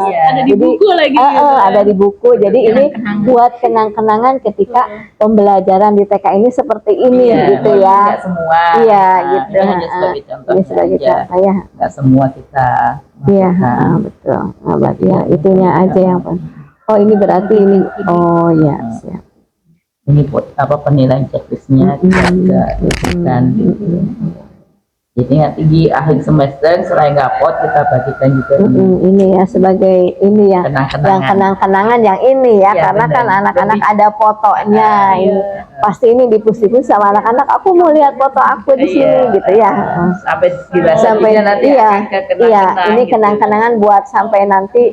iya. Ada di Jadi, buku lagi gitu. ada di buku. Jadi ini buat kenang-kenangan ketika pembelajaran di TK ini seperti ini Iya, gitu walaupun ya. nggak semua. Iya, Nah, gitu. Ini hanya sebagai contoh Ini sebagai aja. contoh ya. Nggak semua kita Iya, masukkan. betul. Nah, berarti ya itunya aja yang oh ini berarti ini. Oh ya, siap. Ini penilaian checklistnya kita dan gitu. Jadi nanti di akhir semester selain rapot kita bagikan juga ini Ini ya sebagai ini ya, kenang-kenangan. yang kenang-kenangan yang ini ya, Iya, karena benar. kan anak-anak Lebih- ada fotonya. Ini pasti ini dipus-dipus sama anak-anak. Aku mau lihat foto aku di sini Iya. gitu ya. Sampai dirasa Sampai nanti iya, akan ke kenang-kenang iya. Ini gitu. kenang-kenangan buat sampai nanti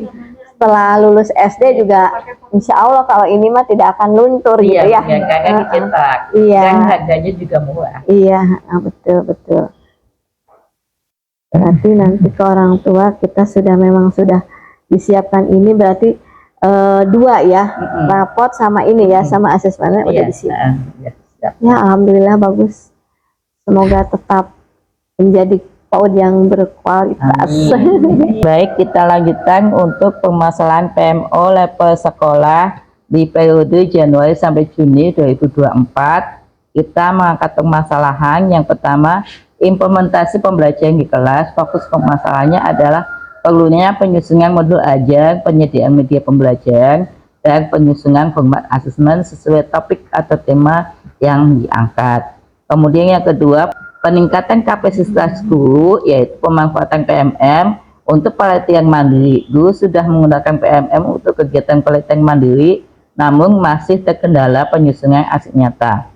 setelah lulus SD juga, insya Allah kalau ini mah tidak akan luntur Iya, gitu ya. yang kakak dicetak. Iya. Dan harganya juga murah. Iya, betul. Berarti nanti ke orang tua kita memang sudah disiapkan ini, berarti 2 ya, rapot sama ini ya, sama asesmennya udah Iya, disiapkan. ya, siap. Ya, alhamdulillah bagus. Semoga tetap menjadi PAUD yang berkualitas. Baik, kita lanjutkan untuk permasalahan PMO level sekolah di periode Januari sampai Juni 2024. Kita mengangkat permasalahan yang pertama, implementasi pembelajaran di kelas. Fokus permasalahannya adalah perlunya penyusunan modul ajar, penyediaan media pembelajaran, dan penyusunan format asesmen sesuai topik atau tema yang diangkat. Kemudian yang kedua, peningkatan kapasitas guru, yaitu pemanfaatan PMM untuk pelatihan mandiri. Guru sudah menggunakan PMM untuk kegiatan pelatihan mandiri, namun masih terkendala penyusunan aksi nyata.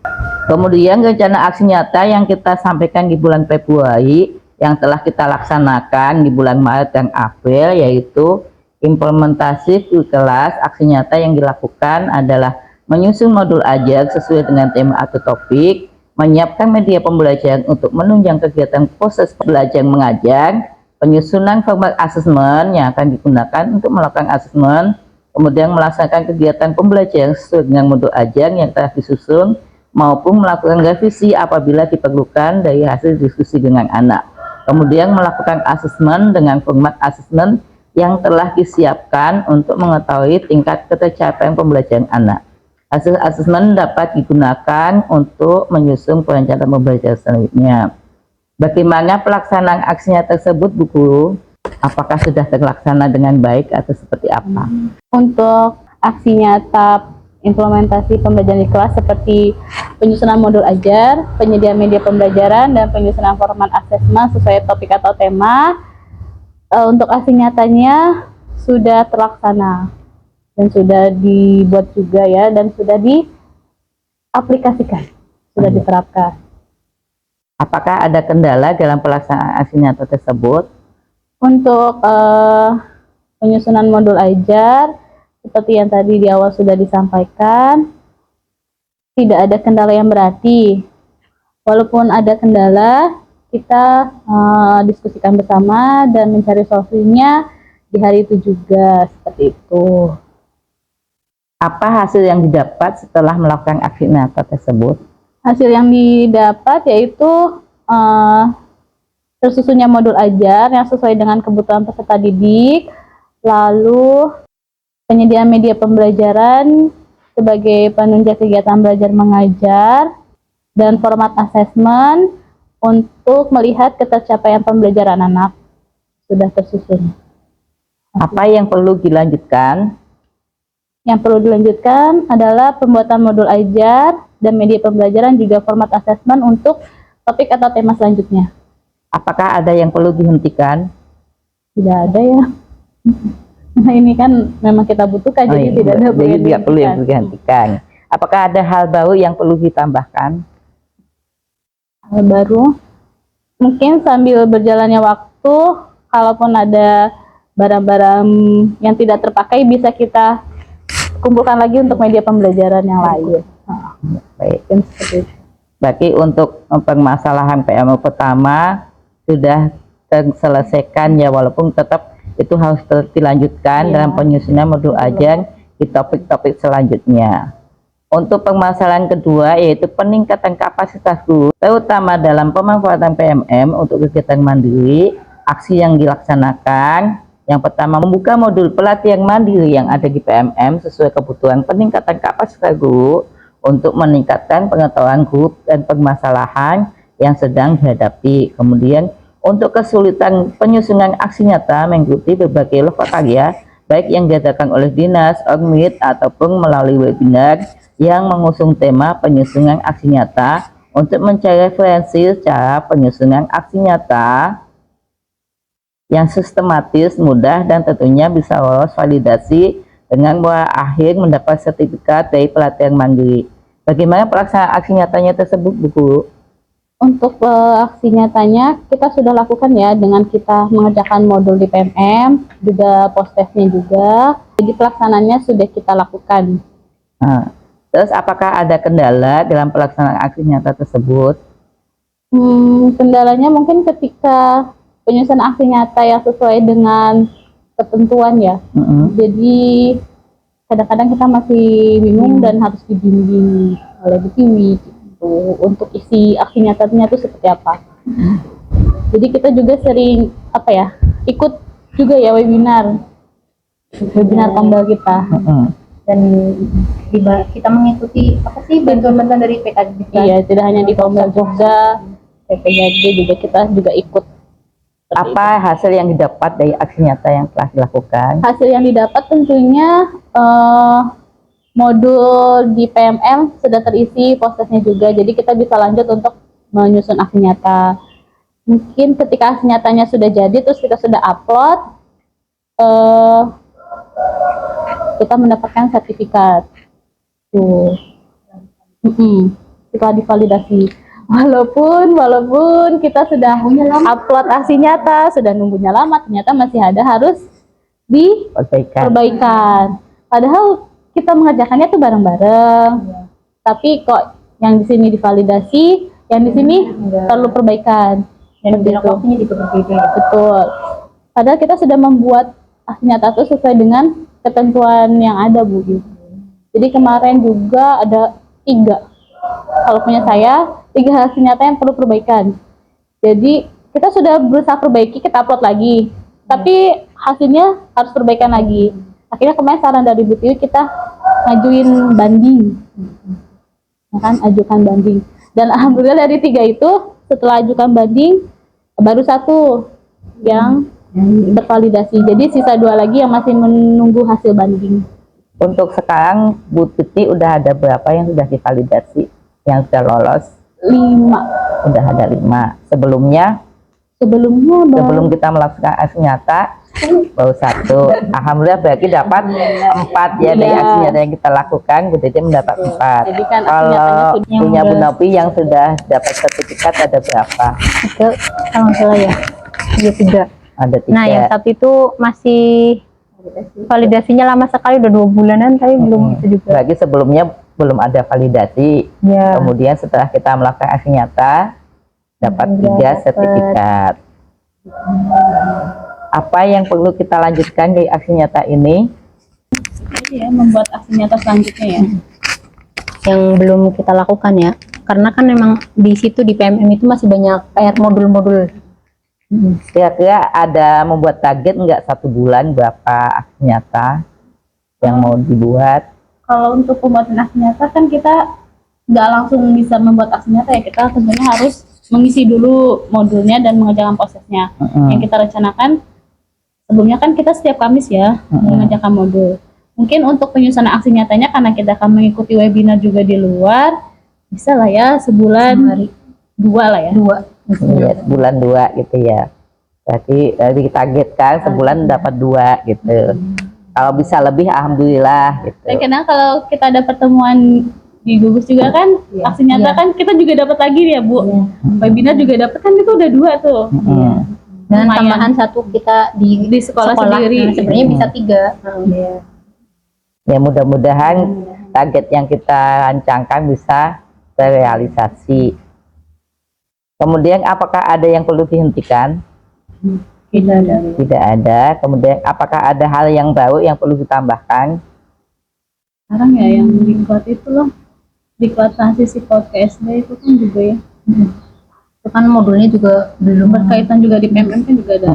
Kemudian rencana aksi nyata yang kita sampaikan di bulan Februari, yang telah kita laksanakan di bulan Maret dan April, yaitu implementasi di kelas. Aksi nyata yang dilakukan adalah menyusun modul ajar sesuai dengan tema atau topik, menyiapkan media pembelajaran untuk menunjang kegiatan proses belajar mengajar, penyusunan format asesmen yang akan digunakan untuk melakukan asesmen, kemudian melaksanakan kegiatan pembelajaran sesuai dengan modul ajar yang telah disusun, maupun melakukan revisi apabila diperlukan dari hasil diskusi dengan anak. Kemudian melakukan asesmen dengan format asesmen yang telah disiapkan untuk mengetahui tingkat ketercapaian pembelajaran anak. Hasil asesmen dapat digunakan untuk menyusun perencanaan pembelajaran selanjutnya. Bagaimana pelaksanaan aksinya tersebut, Bu Guru? Apakah sudah terlaksana dengan baik atau seperti apa? Untuk aksi nyata implementasi pembelajaran di kelas seperti penyusunan modul ajar, penyediaan media pembelajaran, dan penyusunan format asesmen sesuai topik atau tema, untuk aksi nyatanya sudah terlaksana dan sudah dibuat juga ya, dan sudah diaplikasikan, sudah diterapkan. Apakah ada kendala dalam pelaksanaan aksi nyata tersebut? Untuk penyusunan modul ajar, seperti yang tadi di awal sudah disampaikan, tidak ada kendala yang berarti. Walaupun ada kendala, kita diskusikan bersama dan mencari solusinya di hari itu juga, seperti itu. Apa hasil yang didapat setelah melakukan aksi nyata tersebut? Hasil yang didapat yaitu tersusunnya modul ajar yang sesuai dengan kebutuhan peserta didik, lalu penyediaan media pembelajaran sebagai penunjang kegiatan belajar mengajar, dan format asesmen untuk melihat ketercapaian pembelajaran anak sudah tersusun. Apa yang perlu dilanjutkan? Yang perlu dilanjutkan adalah pembuatan modul ajar dan media pembelajaran, juga format asesmen untuk topik atau tema selanjutnya. Apakah ada yang perlu dihentikan? Tidak ada ya. Nah, ini kan memang kita butuhkan, jadi tidak ada jadi tidak perlu yang dihentikan. dihentikan. Apakah ada hal baru yang perlu ditambahkan? Hal baru, mungkin sambil berjalannya waktu, kalaupun ada barang-barang yang tidak terpakai bisa kita kumpulkan lagi untuk media pembelajaran yang lain. Baik. Mungkin seperti itu. Berarti untuk permasalahan PMO pertama sudah terselesaikan ya, walaupun tetap itu harus dilanjutkan dalam penyusunan modul ajar di topik-topik selanjutnya. Untuk permasalahan kedua yaitu peningkatan kapasitas guru, terutama dalam pemanfaatan PMM untuk kegiatan mandiri. Aksi yang dilaksanakan, yang pertama membuka modul pelatihan mandiri yang ada di PMM sesuai kebutuhan peningkatan kapasitas guru untuk meningkatkan pengetahuan guru dan permasalahan yang sedang dihadapi. Kemudian untuk kesulitan penyusunan aksi nyata mengikuti berbagai lokakarya baik yang diadakan oleh dinas, ormit, ataupun melalui webinar yang mengusung tema penyusunan aksi nyata untuk mencari referensi cara penyusunan aksi nyata yang sistematis, mudah, dan tentunya bisa lolos validasi dengan berakhir mendapat sertifikat dari pelatihan mandiri. Bagaimana pelaksanaan aksi nyatanya tersebut, Bu Guru? Untuk aksi nyatanya kita sudah lakukan ya, dengan kita mengerjakan modul di PMM, juga post-testnya juga. Jadi pelaksanaannya sudah kita lakukan. Nah, terus apakah ada kendala dalam pelaksanaan aksi nyata tersebut? Kendalanya mungkin ketika penyusunan aksi nyata yang sesuai dengan ketentuan ya. Jadi kadang-kadang kita masih bingung dan harus dibimbing oleh Bu Tiwi gitu, untuk isi aksi nyatanya itu seperti apa. Jadi kita juga sering ikut juga ya webinar Kombel kita. Dan kita mengikuti apa sih bantuan-bantuan dari PKD. Iya, tidak hanya di Kombel juga, PPJD juga kita juga ikut. Apa hasil yang didapat dari aksi nyata yang telah dilakukan? Hasil yang didapat tentunya modul di PMM sudah terisi, post-testnya juga, jadi kita bisa lanjut untuk menyusun aksi nyata. Mungkin ketika aksi nyatanya sudah jadi, terus kita sudah upload, kita mendapatkan sertifikat. Tuh. Setelah divalidasi. Walaupun kita sudah upload aksi nyata, sudah nunggunya lama, ternyata masih ada harus diperbaikan. Padahal kita mengerjakannya tuh bareng-bareng. Tapi kok yang di sini divalidasi, yang di sini perlu perbaikan. Dan Seperti jarak itu. waktunya juga berbeda. Betul. Padahal kita sudah membuat aksi nyata itu sesuai dengan ketentuan yang ada, Bu. Jadi kemarin juga ada 3. Kalau punya saya, 3 hasil nyata yang perlu perbaikan. Jadi kita sudah berusaha perbaiki, kita upload lagi. Tapi hasilnya harus perbaikan lagi. Akhirnya kemarin saran dari Bu Tiwi, kita ngajuin banding. Ya kan, ajukan banding. Dan alhamdulillah dari 3 itu, setelah ajukan banding, baru 1 yang tervalidasi. Jadi sisa 2 lagi yang masih menunggu hasil banding. Untuk sekarang Bu Titi udah ada berapa yang sudah divalidasi, yang sudah lolos? 5. Udah ada 5. Sebelumnya, Sebelumnya sebelum kita melakukan aksi nyata, baru 1. Alhamdulillah berarti dapat 4 ya dari Iya. aksi nyata yang kita lakukan. Bu Titi mendapat 4. Jadi kan aksi Kalau nyatanya sudah- yang punya Bu udah- Nopi yang sudah dapat sertifikat ada berapa? Itu kalau salah ya. Iya 3. Ada 3. Nah, yang 1 itu masih validasinya lama sekali, udah 2 bulanan tapi belum itu juga. Berarti sebelumnya belum ada validasi. Ya. Kemudian setelah kita melakukan aksi nyata dapat 3 dapat. sertifikat. Apa yang perlu kita lanjutkan dari aksi nyata ini? ya, membuat aksi nyata selanjutnya ya. Yang belum kita lakukan ya, karena kan memang di situ di PMM itu masih banyak PR modul-modul. Kira-kira ada membuat target nggak 1 bulan berapa aksi nyata yang mau dibuat? Kalau untuk pembuatan aksi nyata kan kita nggak langsung bisa membuat aksi nyata ya, kita tentunya harus mengisi dulu modulnya dan mengerjakan prosesnya. Yang kita rencanakan sebelumnya kan kita setiap Kamis ya mengerjakan modul. Mungkin untuk penyusunan aksi nyatanya karena kita akan mengikuti webinar juga di luar, bisa lah ya sebulan 2 lah ya. 2. Iya, sebulan 2 gitu ya. Berarti ditargetkan sebulan dapat 2 gitu. Kalau bisa lebih alhamdulillah gitu. Dan kadang kalau kita ada pertemuan di gugus juga kan, aksi nyata kan kita juga dapat lagi ya Bu. Webinar juga dapat kan, itu udah 2 tuh. Dan Lumayan. tambahan 1 kita di sekolah sendiri. Nah, sebenarnya bisa 3. Ya mudah-mudahan target yang kita rancangkan bisa terrealisasi. Kemudian apakah ada yang perlu dihentikan? Tidak ada. Kemudian apakah ada hal yang baru yang perlu ditambahkan? Sekarang ya yang diklat itu loh, diklat transisi cloud ke SD itu kan juga ya. Itu kan modulnya juga belum Berkaitan juga di PMM kan juga ada.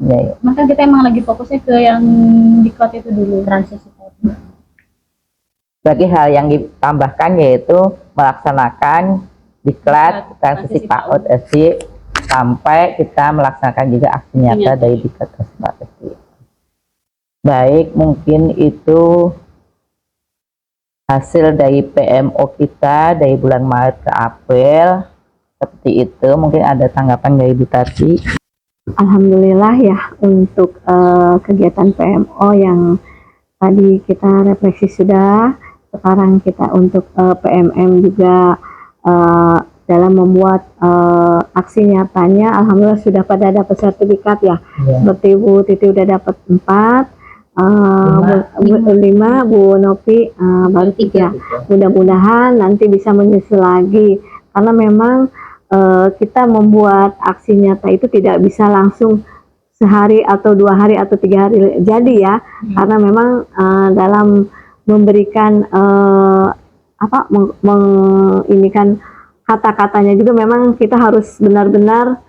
Ya, ya. Maka kita emang lagi fokusnya ke yang diklat itu dulu. transisi. Bagi hal yang ditambahkan yaitu melaksanakan diklat transisi PAUD SD sampai kita melaksanakan juga aksi nyata dari diklat transisi PAUD SD. Baik, mungkin itu hasil dari PMO kita dari bulan Maret ke April. Seperti itu, mungkin ada tanggapan dari Bu Tati. Alhamdulillah ya untuk kegiatan PMO yang tadi kita refleksi sudah. Sekarang kita untuk PMM juga dalam membuat aksi nyatanya, alhamdulillah sudah pada dapat sertifikat ya. Seperti Bu Titi udah dapat 4, 5, Bu Nopi baru 3. Mudah-mudahan nanti bisa menyusul lagi, karena memang kita membuat aksi nyata itu tidak bisa langsung sehari atau 2 hari atau 3 hari jadi ya, karena memang dalam memberikan inikan kata-katanya juga memang kita harus benar-benar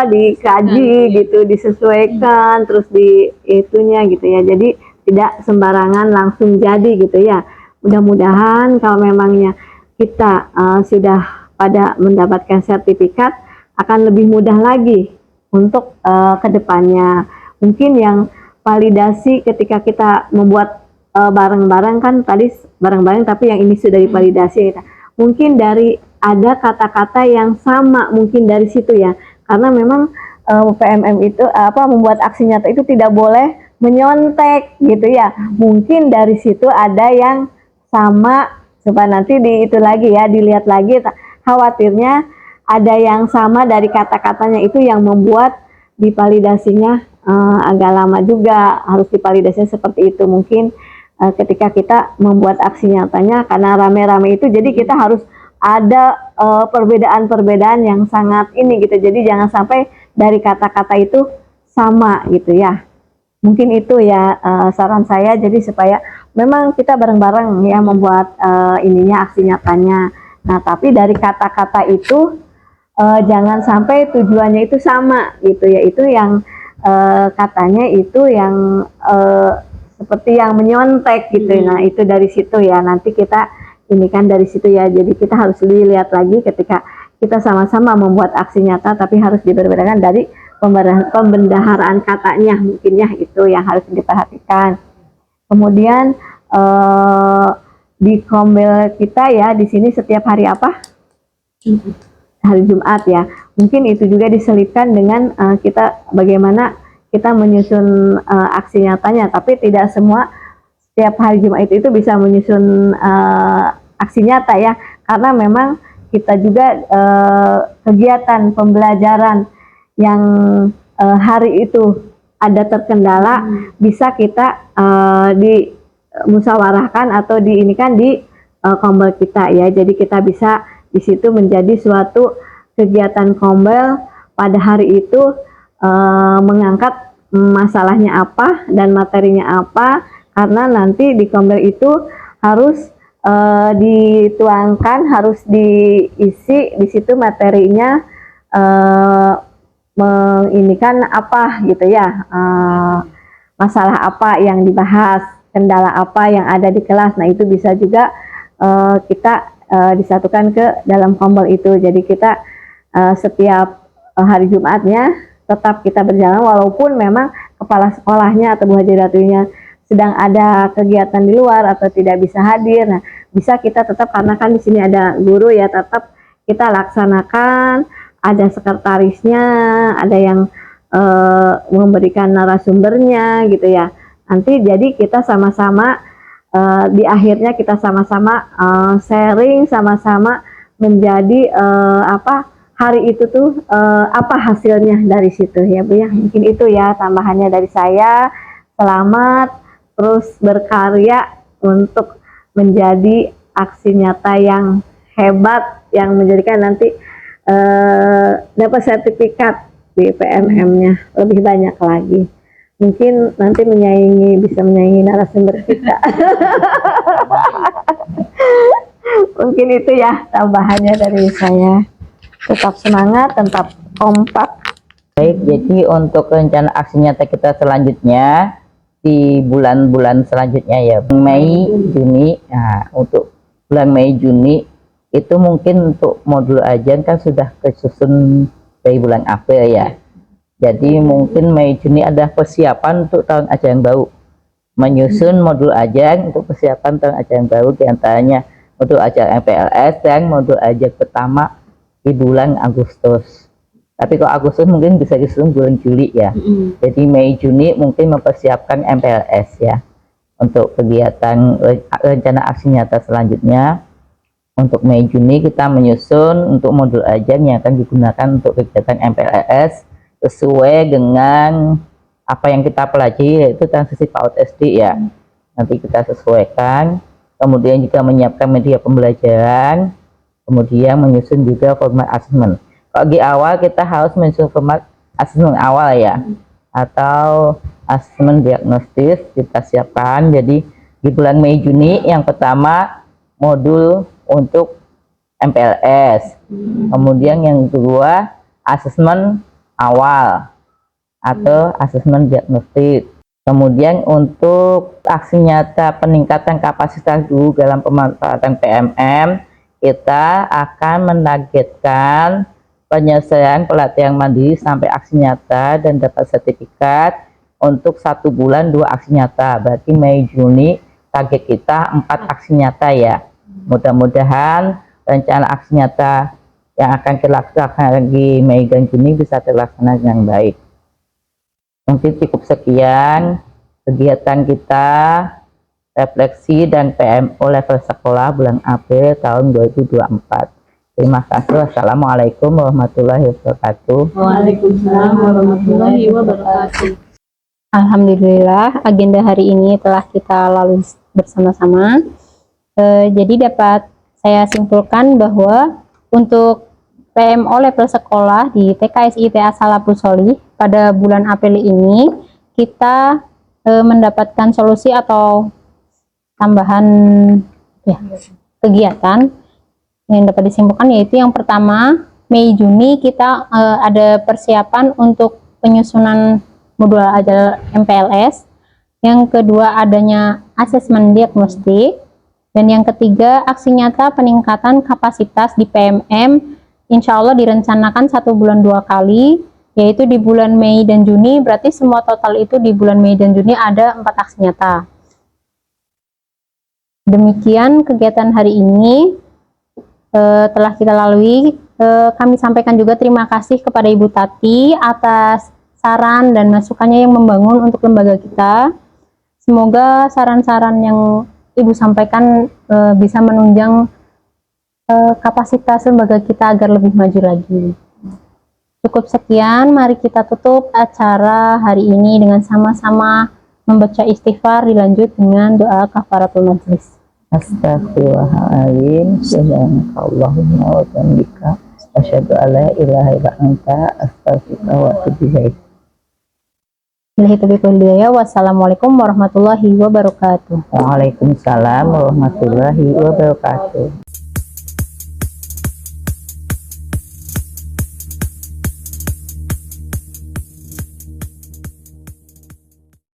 dikaji gitu, disesuaikan, terus di itunya gitu ya. Jadi tidak sembarangan langsung jadi gitu ya. Mudah-mudahan kalau memangnya kita sudah pada mendapatkan sertifikat, akan lebih mudah lagi untuk kedepannya. Mungkin yang validasi ketika kita membuat bareng-bareng kan tadi bareng-bareng, tapi yang ini sudah divalidasi. Mungkin dari ada kata-kata yang sama mungkin dari situ ya, karena memang PMM itu membuat aksi nyata itu tidak boleh menyontek gitu ya. Mungkin dari situ ada yang sama, coba nanti itu lagi ya, dilihat lagi. Khawatirnya ada yang sama dari kata-katanya itu yang membuat divalidasinya agak lama juga, harus divalidasinya seperti itu. Mungkin ketika kita membuat aksi nyatanya, karena rame-rame itu jadi kita harus ada perbedaan-perbedaan yang sangat ini gitu. Jadi jangan sampai dari kata-kata itu sama gitu ya. Mungkin itu ya saran saya, jadi supaya memang kita bareng-bareng ya membuat ininya aksi nyatanya. Nah, tapi dari kata-kata itu jangan sampai tujuannya itu sama gitu ya. Itu yang katanya itu yang seperti yang menyontek gitu. Nah, itu dari situ ya. Nanti kita ini kan dari situ ya. Jadi kita harus lihat lagi ketika kita sama-sama membuat aksi nyata, tapi harus dibedakan dari pembendaharaan katanya, mungkin ya, itu yang harus diperhatikan. Kemudian di kombel kita ya di sini setiap hari apa? Hari Jumat ya. Mungkin itu juga diselipkan dengan kita bagaimana kita menyusun aksi nyatanya, tapi tidak semua setiap hari Jumat itu bisa menyusun aksi nyata ya, karena memang kita juga kegiatan pembelajaran yang hari itu ada terkendala, bisa kita dimusyawarahkan atau diinikan di kombel kita ya. Jadi kita bisa di situ menjadi suatu kegiatan kombel pada hari itu, mengangkat masalahnya apa dan materinya apa, karena nanti di kombel itu harus dituangkan, harus diisi di situ materinya, menginikan apa gitu ya, masalah apa yang dibahas, kendala apa yang ada di kelas. Nah, itu bisa juga kita disatukan ke dalam kombel itu. Jadi kita setiap hari Jumatnya tetap kita berjalan, walaupun memang kepala sekolahnya atau Bu Haji Ratunya sedang ada kegiatan di luar atau tidak bisa hadir. Nah, bisa kita tetap, karena kan di sini ada guru ya, tetap kita laksanakan. Ada sekretarisnya, ada yang memberikan narasumbernya gitu ya. Nanti jadi kita sama-sama di akhirnya kita sama-sama sharing, sama-sama menjadi apa hari itu tuh apa hasilnya dari situ ya Bu ya. Mungkin itu ya tambahannya dari saya. Selamat terus berkarya untuk menjadi aksi nyata yang hebat, yang menjadikan nanti dapat sertifikat di PMM-nya lebih banyak lagi. Mungkin nanti bisa menyaingi narasumber kita. Mungkin itu ya tambahannya dari saya. Tetap semangat, tetap kompak. Baik, jadi untuk rencana aksi nyata kita selanjutnya di bulan-bulan selanjutnya ya, Mei, Juni. Nah, untuk bulan Mei, Juni itu mungkin untuk modul ajan kan sudah kesusun dari bulan April ya. Jadi mungkin Mei, Juni ada persiapan untuk tahun ajaran baru, menyusun modul ajan untuk persiapan tahun ajaran baru, diantaranya modul ajaran MPLS dan modul ajan pertama di bulan Agustus. Tapi kalau Agustus mungkin bisa disusun bulan Juli ya. Jadi Mei, Juni mungkin mempersiapkan MPLS ya untuk kegiatan rencana aksi nyata selanjutnya. Untuk Mei, Juni kita menyusun untuk modul ajan yang akan digunakan untuk kegiatan MPLS sesuai dengan apa yang kita pelajari, yaitu transisi PAUD SD ya. Nanti kita sesuaikan, kemudian juga menyiapkan media pembelajaran, kemudian menyusun juga format asesmen. Kalau di awal kita harus menyusun format asesmen awal ya, atau asesmen diagnostis kita siapkan. Jadi di bulan Mei, Juni yang pertama modul untuk MPLS, kemudian yang kedua asesmen awal atau asesmen diagnostik. Kemudian untuk aksi nyata peningkatan kapasitas guru dalam pemanfaatan PMM, kita akan menargetkan penyelesaian pelatihan mandiri sampai aksi nyata dan dapat sertifikat untuk 1 bulan 2 aksi nyata. Berarti Mei, Juni target kita 4 aksi nyata ya. Mudah-mudahan rencana aksi nyata yang akan dilaksanakan di Mei dan Juni bisa terlaksana dengan baik. Mungkin cukup sekian kegiatan kita refleksi dan PMO level sekolah bulan April tahun 2024. Terima kasih. Wassalamualaikum warahmatullahi wabarakatuh. Waalaikumsalam warahmatullahi wabarakatuh. Alhamdulillah, agenda hari ini telah kita bersama-sama. Jadi dapat saya simpulkan bahwa untuk PMO level sekolah di TKSI ITA Salafus Sholih pada bulan April ini kita mendapatkan solusi atau tambahan ya, kegiatan yang dapat disimpulkan, yaitu yang pertama, Mei Juni kita ada persiapan untuk penyusunan modul ajar MPLS. Yang kedua, adanya asesmen diagnostik. Dan yang ketiga, aksi nyata peningkatan kapasitas di PMM insya Allah direncanakan 1 bulan 2 kali, yaitu di bulan Mei dan Juni. Berarti semua total itu di bulan Mei dan Juni ada 4 aksi nyata. Demikian kegiatan hari ini telah kita lalui. Kami sampaikan juga terima kasih kepada Ibu Tati atas saran dan masukannya yang membangun untuk lembaga kita. Semoga saran-saran yang Ibu sampaikan bisa menunjang kapasitas lembaga kita agar lebih maju lagi. Cukup sekian, mari kita tutup acara hari ini dengan sama-sama membaca istighfar, dilanjut dengan doa kafaratul majlis. Astaghfirullahaladzim, subhanakallahumma wa bihamdika, asyhadu an la ilaha illa anta, astaghfiruka wa atubu ilaik. Billahi taufiq wal hidayah. Wassalamualaikum warahmatullahi wabarakatuh. Waalaikumsalam warahmatullahi wabarakatuh.